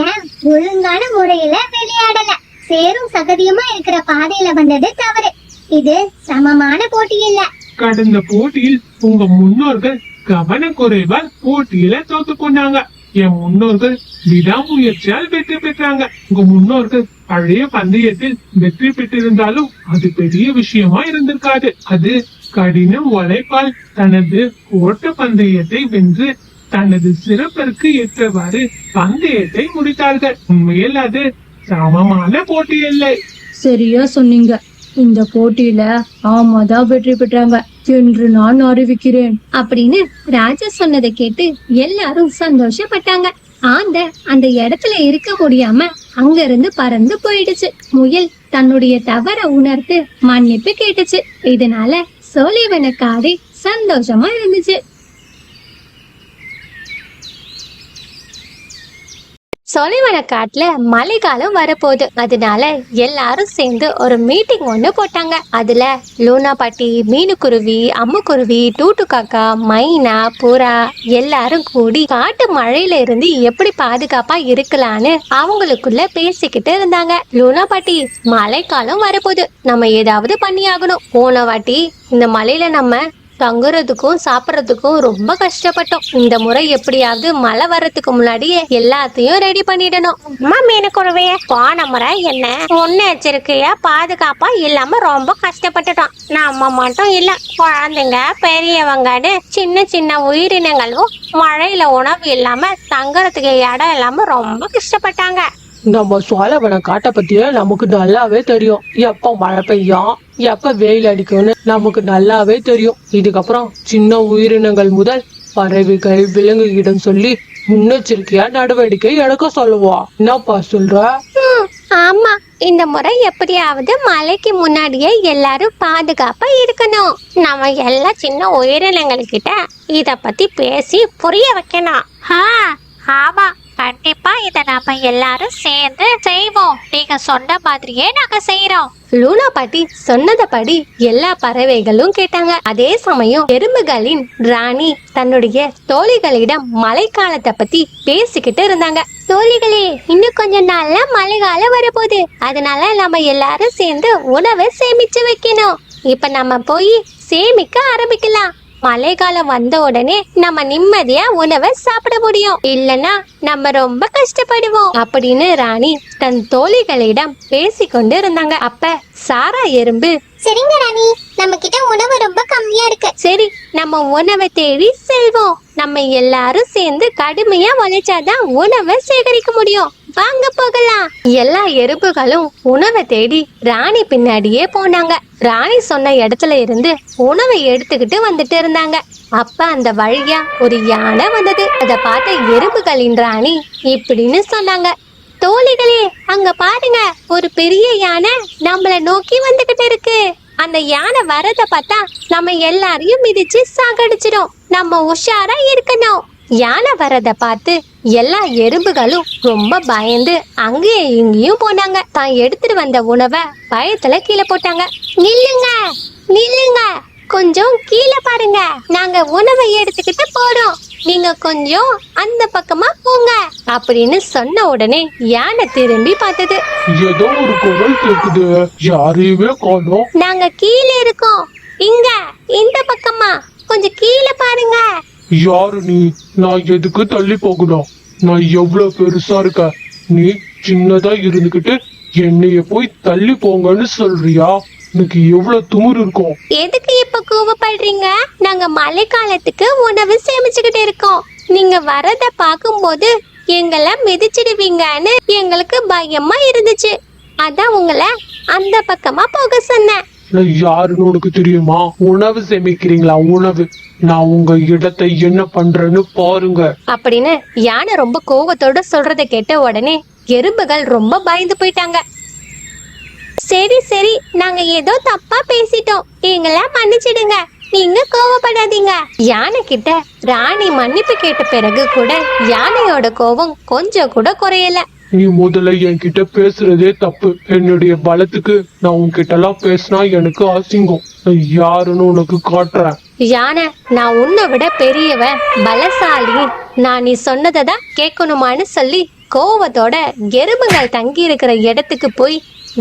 ஒழுங்கான முறையில விளையாடல. சேரும் சகதியுமா இருக்கிற பாதையில வந்தது தவறு. இது சமமான போட்டி இல்ல. கடந்த போட்டியில் உங்க முன்னோர்கள் கவனக்குறைவால் போட்டியில தோத்து கொண்டாங்க. என் முன்னோர்கள் விடாமுயற்சியால் வெற்றி பெற்றாங்க. உங்க முன்னோர்கள் பழைய பந்தயத்தில் வெற்றி பெற்றிருந்தாலும் அது பெரிய விஷயமா இருந்திருக்காது. அது கடின உழைப்பால் தனது ஓட்ட பந்தயத்தை வென்று தனது சிறப்பிற்கு ஏற்றவாறு பந்தயத்தை முடித்தார்கள். உண்மையில் அது சமமான போட்டி இல்லை. சரியா சொன்னீங்க. இந்த போட்டியில ஆமாதான் வெற்றி பெற்றாங்க என்று நான் அறிவிக்கிறேன் அப்படின்னு ராஜா சொன்னதை கேட்டு எல்லாரும் சந்தோஷப்பட்டாங்க. அந்த இடத்துல இருக்க முடியாம அங்க இருந்து பறந்து போயிடுச்சு. முயல் தன்னுடைய தவற உணர்த்து மன்னிப்பு கேட்டுச்சு. இதனால சோலைவன காடு சந்தோஷமா இருந்துச்சு. சோலைவன காட்டுல மழைக்காலம் வரப்போகுது. அதனால எல்லாரும் சேர்ந்து ஒரு மீட்டிங் ஒண்ணு போட்டாங்க. அதுல லூனா பாட்டி, மீனுக்குருவி, அம்முக்குருவி, டூட்டு காக்கா, மைனா, புறா எல்லாரும் கூடி காட்டு மழையில இருந்து எப்படி பாதுகாப்பா இருக்கலான்னு அவங்களுக்குள்ள பேசிக்கிட்டு இருந்தாங்க. லூனா பாட்டி, மழைக்காலம் வரப்போகுது, நம்ம ஏதாவது பண்ணி ஆகணும். போன வாட்டி இந்த மழையில நம்ம தங்குறதுக்கும் சாப்பிடறதுக்கும் ரொம்ப கஷ்டப்பட்டோம். இந்த முறை எப்படியாவது மழை வர்றதுக்கு முன்னாடியே எல்லாத்தையும் ரெடி பண்ணிடணும். மீனுக்குருவே, போன முறை என்ன முன்னெச்சரிக்கையா பாதுகாப்பா இல்லாம ரொம்ப கஷ்டப்பட்டுட்டோம். நம்ம மட்டும் இல்ல, குழந்தைங்க பெரியவங்கன்னு சின்ன சின்ன உயிரினங்களும் மழையில உணவு இல்லாம தங்குறதுக்கு இடம் இல்லாம ரொம்ப கஷ்டப்பட்டாங்க. நம்ம சோழவன காட்டை பத்தியே நமக்கு நல்லாவே தெரியும். எப்ப மழை பெய்யும் எப்ப வெயில் அடிக்கும்னு நமக்கு நல்லாவே தெரியும். இதுக்கப்புறம் சின்ன உயிரினங்கள் முதல் பறவைகள் விலங்குகளிடம் சொல்லி முன்னெச்சரிக்கையா நடவடிக்கை எடுக்க சொல்லுவோம். என்னப்பா சொல்ற? ஆமா, இந்த முறை எப்படியாவது மழைக்கு முன்னாடியே எல்லாரும் பாதுகாப்பா இருக்கணும். நம்ம எல்லா சின்ன உயிரினங்கள்கிட்ட இத பத்தி பேசி புரிய வைக்கணும். ஆமா, கண்டிப்பா இத நாம எல்லாரும் சேர்ந்து செய்வோம். நீங்க சொன்ன மாதிரியே நாங்க செய்யறோம். லூனா பாட்டி சொன்னதபடி எல்லா பறவைகளும் கேட்டாங்க. அதே சமயம் எறும்புகளின் ராணி தன்னுடைய தோழிகளிடம் மழைக்காலத்தை பத்தி பேசிக்கிட்டு இருந்தாங்க. தோழிகளே, இன்னும் கொஞ்ச நாள்ல மழை காலம் வரப்போகுது. அதனால நம்ம எல்லாரும் சேர்ந்து உணவை சேமிச்சு வைக்கணும். இப்ப நம்ம போய் சேமிக்க ஆரம்பிக்கலாம். மழை காலம் வந்த உடனே நம்ம நிம்மதியா உணவை சாப்பிட முடியும். இல்லனா நம்ம ரொம்ப கஷ்டப்படுவோம் அப்படின்னு ராணி தன் தோழிகளிடம் பேசிக்கொண்டு இருந்தாங்க. அப்ப சாரா எறும்பு, சரிங்க ராணி, நம்ம கிட்ட உணவு ரொம்ப கம்மியா இருக்கு. சரி, நம்ம உணவை தேடி செல்வோம். நம்ம எல்லாரும் சேர்ந்து கடுமையா உழைச்சாதான் உணவை சேகரிக்க முடியும். வாங்க போகலாம். எல்லா எறும்புகளும் உணவை தேடி ராணி பின்னாடியே போனாங்க. ராணி சொன்ன இடத்துல இருந்து உணவை எடுத்துக்கிட்டு வந்துட்டு இருந்தாங்க. அப்ப அந்த வழியா ஒரு யானை வந்தது. அதை பார்த்த எறும்புகளின் ராணி இப்படின்னு சொன்னாங்க. தோழிகளே, அங்க பாருங்க, ஒரு பெரிய யானை நம்மள நோக்கி வந்துகிட்டு இருக்கு. அந்த யானை வரத பார்த்தா நம்ம எல்லாரையும் மிதிச்சு சாகடிச்சிடும். நம்ம உஷாரா இருக்கணும். யானை வரத பார்த்து எல்லா எறும்புகளும் ரொம்ப பயந்து அங்கேயும் இங்கேயும் போனாங்க. தான் எடுத்துட்டு வந்த உணவை பயத்துல கீழே போட்டாங்க. நில்லுங்க, நில்லுங்க, கொஞ்சம் கீழே பாருங்க. நாங்க உணவை எடுத்துக்கிட்டு போறோம். நீங்க கொஞ்சம் அந்த பக்கமா போங்க அப்படின்னு சொன்ன உடனே யானை திரும்பி பார்த்தது. ஏதோ ஒரு குரல் கேக்குது, யாரையுமே காணோம். நாங்க கீழே இருக்கோம். இங்க இந்த பக்கமா கொஞ்சம் கீழே பாருங்க. யாரு நீ? நான் எதுக்கு தள்ளி போகணும்? நான் எவ்வளவு பெருசா இருக்க, நீ சின்னதா இருந்துகிட்டு என்னைய போய் தள்ளி போங்கன்னு சொல்றியா? எனக்கு எவ்வளவு துமுறு இருக்கும். எதுக்கு இப்ப கோவப்படுறீங்க? நாங்க மழை காலத்துக்கு உணவு சேமிச்சுக்கிட்டு இருக்கோம். நீங்க வரத பாக்கும்போது எங்களை மிதிச்சிடுவீங்கன்னு எங்களுக்கு பயமா இருந்துச்சு. அதான் உங்களை அந்த பக்கமா போக சொன்னேன். நான் யாருன்னு உனக்கு தெரியுமா? உணவு சேமிக்கிறீங்களா? உணவு. நான் உங்க இடத்தை என்ன பண்றேன்னு பாருங்க அப்படின்னு யானை ரொம்ப கோவத்தோட சொல்றதை கேட்ட உடனே எறும்புகள் ரொம்ப பயந்து போயிட்டாங்க. சரி சரி, நாங்க ஏதோ தப்பா பேசிட்டோம். எங்களை மன்னிச்சிடுங்க. நீங்க கோவப்படாதீங்க. யானை கிட்ட ராணி மன்னிப்பு கேட்ட பிறகு கூட யானையோட கோபம் கொஞ்சம் கூட குறையல. நீ முதல்ல என்கிட்ட பேசுறதே தப்பு. என்னுடைய பலத்துக்கு நான் உன்கிட்ட எல்லாம் பேசினா எனக்கு அசிங்கம். நான் யாருன்னு உனக்கு காட்டுறேன். யானை, நான் உன்னை விட பெரியவ, பலசாலி, நான் நீ சொன்னதை தான் கேட்கணுமான்னு சொல்லி கோவத்தோட எறும்புகள் தங்கி இருக்கிற இடத்துக்கு போய்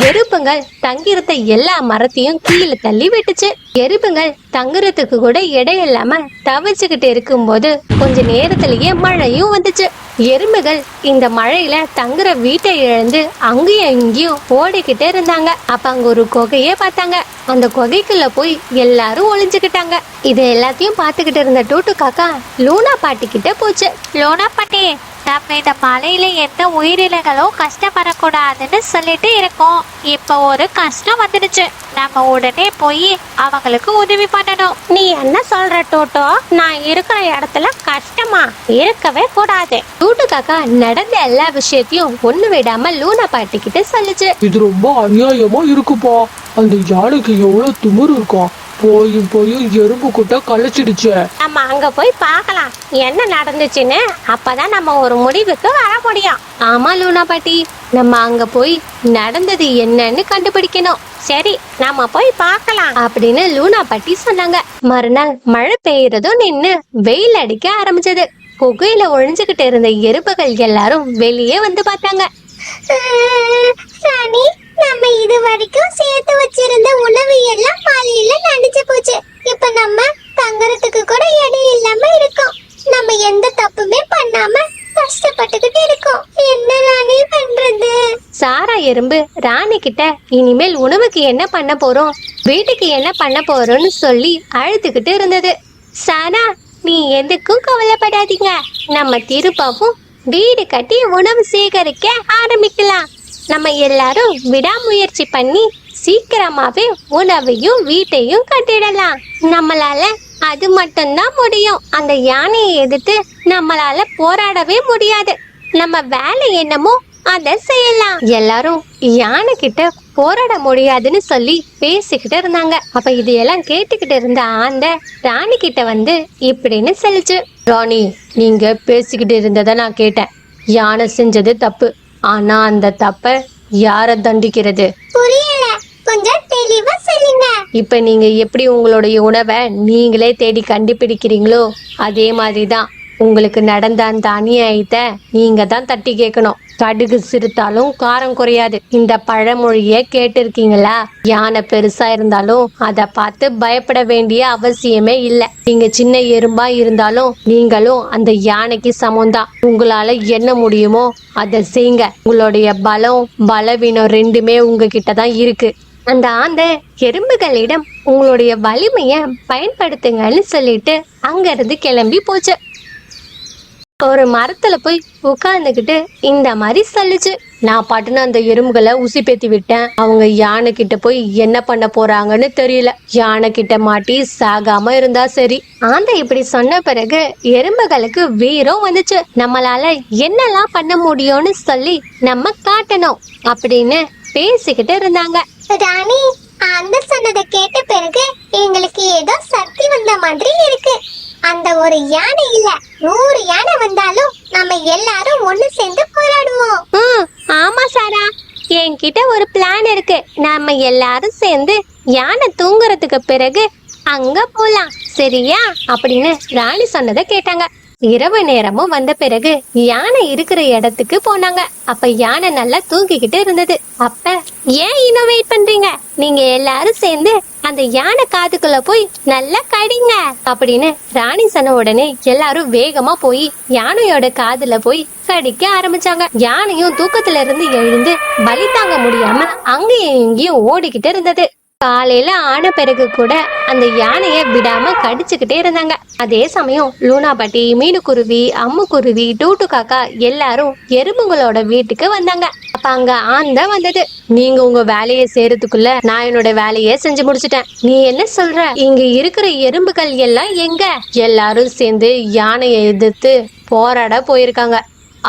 எறும்புகள் தங்கிருந்த எல்லா மரத்தையும் கீழே தள்ளி விட்டுச்சு. எறும்புகள் தங்குறதுக்கு கூட இடம் இல்லாம தவிச்சுக்கிட்டு இருக்கும்போது கொஞ்ச நேரத்திலேயே மழையும் வந்துச்சு. எறும்புகள் இந்த மழையில தங்குற வீட்டை இழந்து அங்கேயும் இங்கேயும் ஓடிக்கிட்டே இருந்தாங்க. அப்ப அங்க ஒரு குகையே பார்த்தாங்க. அந்த குகைக்குள்ள போய் எல்லாரும் ஒளிஞ்சுக்கிட்டாங்க. இது எல்லாத்தையும் பார்த்துக்கிட்டு இருந்த டூட்டு காக்கா லூனா பாட்டி கிட்ட போச்சு. லோனா பாட்டி, நம்ம இந்த மலையில எந்த உயிரினங்களும் கஷ்டப்படக்கூடாதுன்னு சொல்லிட்டு இருக்கோம். இப்ப ஒரு கஷ்டம் வந்துடுச்சு. நம்ம உடனே போய் அவங்களுக்கு உதவி பண்ணணும். நீ என்ன சொல்ற டோட்டோ? நான் இருக்கிற இடத்துல கஷ்டமா இருக்கவே கூடாது. டூட்டு காக்கா நடந்த எல்லா விஷயத்தையும் ஒண்ணு விடாம லூனா பாட்டி கிட்ட சொல்லுச்சு. இது ரொம்ப அநியாயமா இருக்குப்பா. அந்த யானைக்கு எவ்வளவு துமுறு இருக்கும். போயும் எறும்பு கூட்ட கலைச்சிடுச்சு. நம்ம அங்க போய் பார்க்கலாம் என்ன நடந்துச்சுன்னு. அப்பதான் நம்ம ஒரு முடிவுக்கு வர முடியும். ஆமா லூனா பாட்டி, நம்ம அங்க போய் நடந்தது என்னன்னு கண்டுபிடிக்கணும். சரி, நாம போய் பார்க்கலாம் அப்படின்னு லூனா பாட்டி சொன்னாங்க. மறுநாள் மழை பெய்யறதும் நின்னு வெயில் அடிக்க ஆரம்பிச்சது. புகையில ஒழிஞ்சுகிட்டு இருந்த எறும்புகள் எல்லாரும் வெளியே வந்து பார்த்தாங்க. ராணி, நம்ம இது வரைக்கும் சேர்த்து வச்சிருந்த உணவு எல்லாம் மழையில நனைஞ்சு போச்சு. இப்ப நம்ம தங்கறதுக்கு கூட இடம் இல்லாம இருக்கோம். நம்ம எந்த தப்புமே பண்ணாம கஷ்டப்பட்டுக்கிட்டு இருக்கோம். என்ன ராணி பண்றது? சாரா எறும்பு ராணி கிட்ட இனிமேல் உணவுக்கு என்ன பண்ண போறோம், வீட்டுக்கு என்ன பண்ண போறோம்னு சொல்லி அழுதுகிட்டு இருந்தது. சாரா, நீ எதுக்கும் கவலைப்படாதீங்க. நம்ம திருப்பவும் வீடு கட்டி உணவு சேகரிக்க ஆரம்பிக்கலாம். நம்ம எல்லாரும் விடாமுயற்சி பண்ணி சீக்கிரமாவே உணவையும் வீட்டையும் கட்டிடலாம். நம்மளால அது மட்டும்தான் முடியும். அந்த யானையை எதிர்த்து நம்மளால போராடவே முடியாது. நம்ம வேலை என்னமோ அத செய்யலாம். எல்லாரும் யானை கிட்ட போராட முடியாதுன்னு சொல்லி பேசிக்கிட்டு இருந்தாங்க. அப்ப இதையெல்லாம் கேட்டுக்கிட்டு இருந்த ஆந்த ராணி கிட்ட வந்து இப்படின்னு சொல்லிச்சு. ராணி, நீங்க பேசிக்கிட்டு இருந்ததை நான் கேட்டேன். யானை செஞ்சது தப்பு. ஆனா அந்த தப்ப யார தண்டிக்கிறது? புரியல, கொஞ்சம் தெளிவா சொல்லுங்க. இப்ப நீங்க எப்படி உங்களுடைய உணவை நீங்களே தேடி கண்டுபிடிக்கிறீங்களோ அதே மாதிரிதான் உங்களுக்கு நடந்த அந்த அநியாயத்தை நீங்க தான் தட்டி கேட்கணும். கடுகு சிறுத்தாலும் காரம் குறையாது. இந்த பழமொழிய கேட்டிருக்கீங்களா? யானை பெருசா இருந்தாலும் அதை பார்த்து பயப்பட வேண்டிய அவசியமே இல்லை. நீங்க சின்ன எறும்பா இருந்தாலும் நீங்களும் அந்த யானைக்கு சமம்தான். உங்களால என்ன முடியுமோ அதை செய்யுங்க. உங்களுடைய பலம் பலவீனம் ரெண்டுமே உங்ககிட்ட தான் இருக்கு. அந்த ஆந்த எறும்புகளிடம் உங்களுடைய வலிமைய பயன்படுத்துங்கன்னு சொல்லிட்டு அங்கிருந்து கிளம்பி போச்சு. ஒரு மரத்துல போய் உட்கார்ந்துகிட்டு இந்த மாதிரி சொல்லுச்சு. நான் பாட்டுன்னு அந்த எறும்புகளை உசி பேத்தி விட்டேன். அவங்க யானை கிட்ட போய் என்ன பண்ண போறாங்கன்னு தெரியல. யானை கிட்ட மாட்டி சாகாம இருந்தா சரி. ஆந்த இப்படி சொன்ன பிறகு எறும்புகளுக்கு வீரம் வந்துச்சு. நம்மளால என்னெல்லாம் பண்ண முடியும்னு சொல்லி நம்ம காட்டணும் அப்படின்னு பேசிக்கிட்டு இருந்தாங்க. ராணி, அந்த சொன்னதை கேட்ட பிறகு எங்களுக்கு ஏதோ சக்தி வந்த மாதிரி இருக்கு. அந்த ஒரு யானை இல்ல, 100 யானை வந்தாலும் நம்ம எல்லாரும் ஒண்ணு சேர்ந்து போராடுவோம். ஆமா சாரா, என்கிட்ட ஒரு பிளான் இருக்கு. நம்ம எல்லாரும் சேர்ந்து யானை தூங்குறதுக்கு பிறகு அங்க போலாம், சரியா? அப்படின்னு ராணி சொன்னதை கேட்டாங்க. இரவு நேரமும் வந்த பிறகு யானை இருக்கிற இடத்துக்கு போனாங்க. அப்ப யானை நல்லா தூங்கிக்கிட்டு இருந்தது. அப்ப ஏன் இன்னோவேட் பண்றீங்க? நீங்க எல்லாரும் சேர்ந்து அந்த யானை காதுக்குள்ள போய் நல்லா கடிங்க அப்படின்னு ராணி சொன்ன உடனே எல்லாரும் வேகமா போய் யானையோட காதுல போய் கடிக்க ஆரம்பிச்சாங்க. யானையும் தூக்கத்துல இருந்து எழுந்து வலி தாங்க முடியாம அங்கேயும் இங்கேயும் ஓடிக்கிட்டு இருந்தது. காலையில ஆன பிறகு கூட அந்த யானைய விடாம கடிச்சுக்கிட்டே இருந்தாங்க. அதே சமயம் லூனா பாட்டி, மீனுக்குருவி, அம்முக்குருவி, டூட்டு காக்கா எல்லாரும் எறும்புங்களோட வீட்டுக்கு வந்தாங்க. அப்ப அங்க ஆந்த வந்தது. நீங்க உங்க வேலையை செய்யறதுக்குள்ள நான் என்னோட வேலையை செஞ்சு முடிச்சிட்டேன். நீ என்ன சொல்ற? இங்க இருக்கிற எறும்புகள் எல்லாம் எங்க? எல்லாரும் சேர்ந்து யானையை எதிர்த்து போராட போயிருக்காங்க.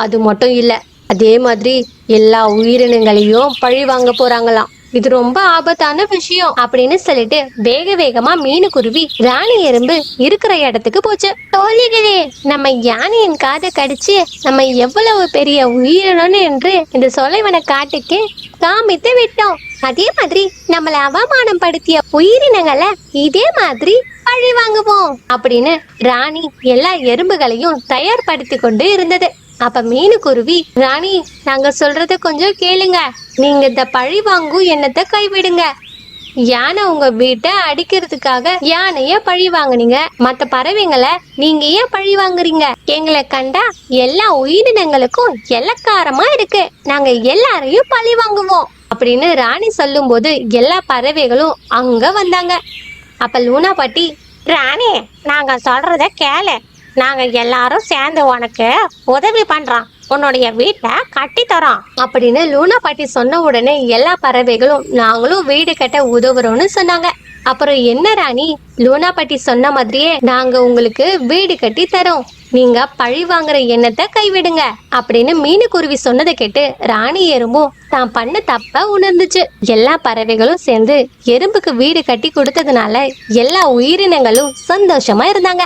அது மட்டும் இல்ல, அதே மாதிரி எல்லா உயிரினங்களையும் பழி வாங்க போறாங்களாம். இது ரொம்ப ஆபத்தான விஷயம் அப்படின்னு சொல்லிட்டு வேக வேகமா மீனுக்குருவி ராணி எறும்பு இருக்கிற இடத்துக்கு போச்சு. தோழிகளே, நம்ம யானையின் காதை கடிச்சு நம்ம எவ்வளவு பெரிய உயிரினம் என்று இந்த சொலைவன காட்டுக்கு காமித்து விட்டோம். அதே மாதிரி நம்மள அவமானம் படுத்திய உயிரினங்களை இதே மாதிரி பழி வாங்குவோம் அப்படின்னு ராணி எல்லா எறும்புகளையும் தயார்படுத்தி கொண்டு இருந்தது. அப்ப மீனுக்குருவி, ராணி, நாங்க சொல்றத கொஞ்சம் கேளுங்க. நீங்க இந்த பழி வாங்கும் எண்ணத்தை கைவிடுங்க. யானை உங்க வீட்டை அடிக்கிறதுக்காக யானைய பழி வாங்குனீங்க. மத்த பறவைங்களை நீங்க ஏன் பழி வாங்குறீங்க? எங்களை கண்டா எல்லா உயிரினங்களுக்கும் எல்லக்காரமா இருக்கு. நாங்க எல்லாரையும் பழி வாங்குவோம் அப்படின்னு ராணி சொல்லும் போது எல்லா பறவைகளும் அங்க வந்தாங்க. அப்ப லூனா பாட்டி, ராணி, நாங்க சொல்றத கேளு. நாங்க எல்லாரும் சேர்ந்து உனக்கு உதவி பண்றோம். உன்னுடைய வீட்டை கட்டி தரோம் அப்படின்னு லூனா பாட்டி சொன்ன உடனே எல்லா பறவைகளும் நாங்களும் வீடு கட்ட உதவுறோம்னு சொன்னாங்க. அப்புறம் என்ன ராணி, லூனா பாட்டி சொன்ன மாதிரியே நாங்க உங்களுக்கு வீடு கட்டி தரோம். நீங்க பழி வாங்குற எண்ணத்தை கைவிடுங்க அப்படின்னு மீனுக்குருவி சொன்னதை கேட்டு ராணி எறும்பும் தான் பண்ண தப்ப உணர்ந்துச்சு. எல்லா பறவைகளும் சேர்ந்து எறும்புக்கு வீடு கட்டி கொடுத்ததுனால எல்லா உயிரினங்களும் சந்தோஷமா இருந்தாங்க.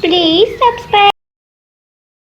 Please subscribe.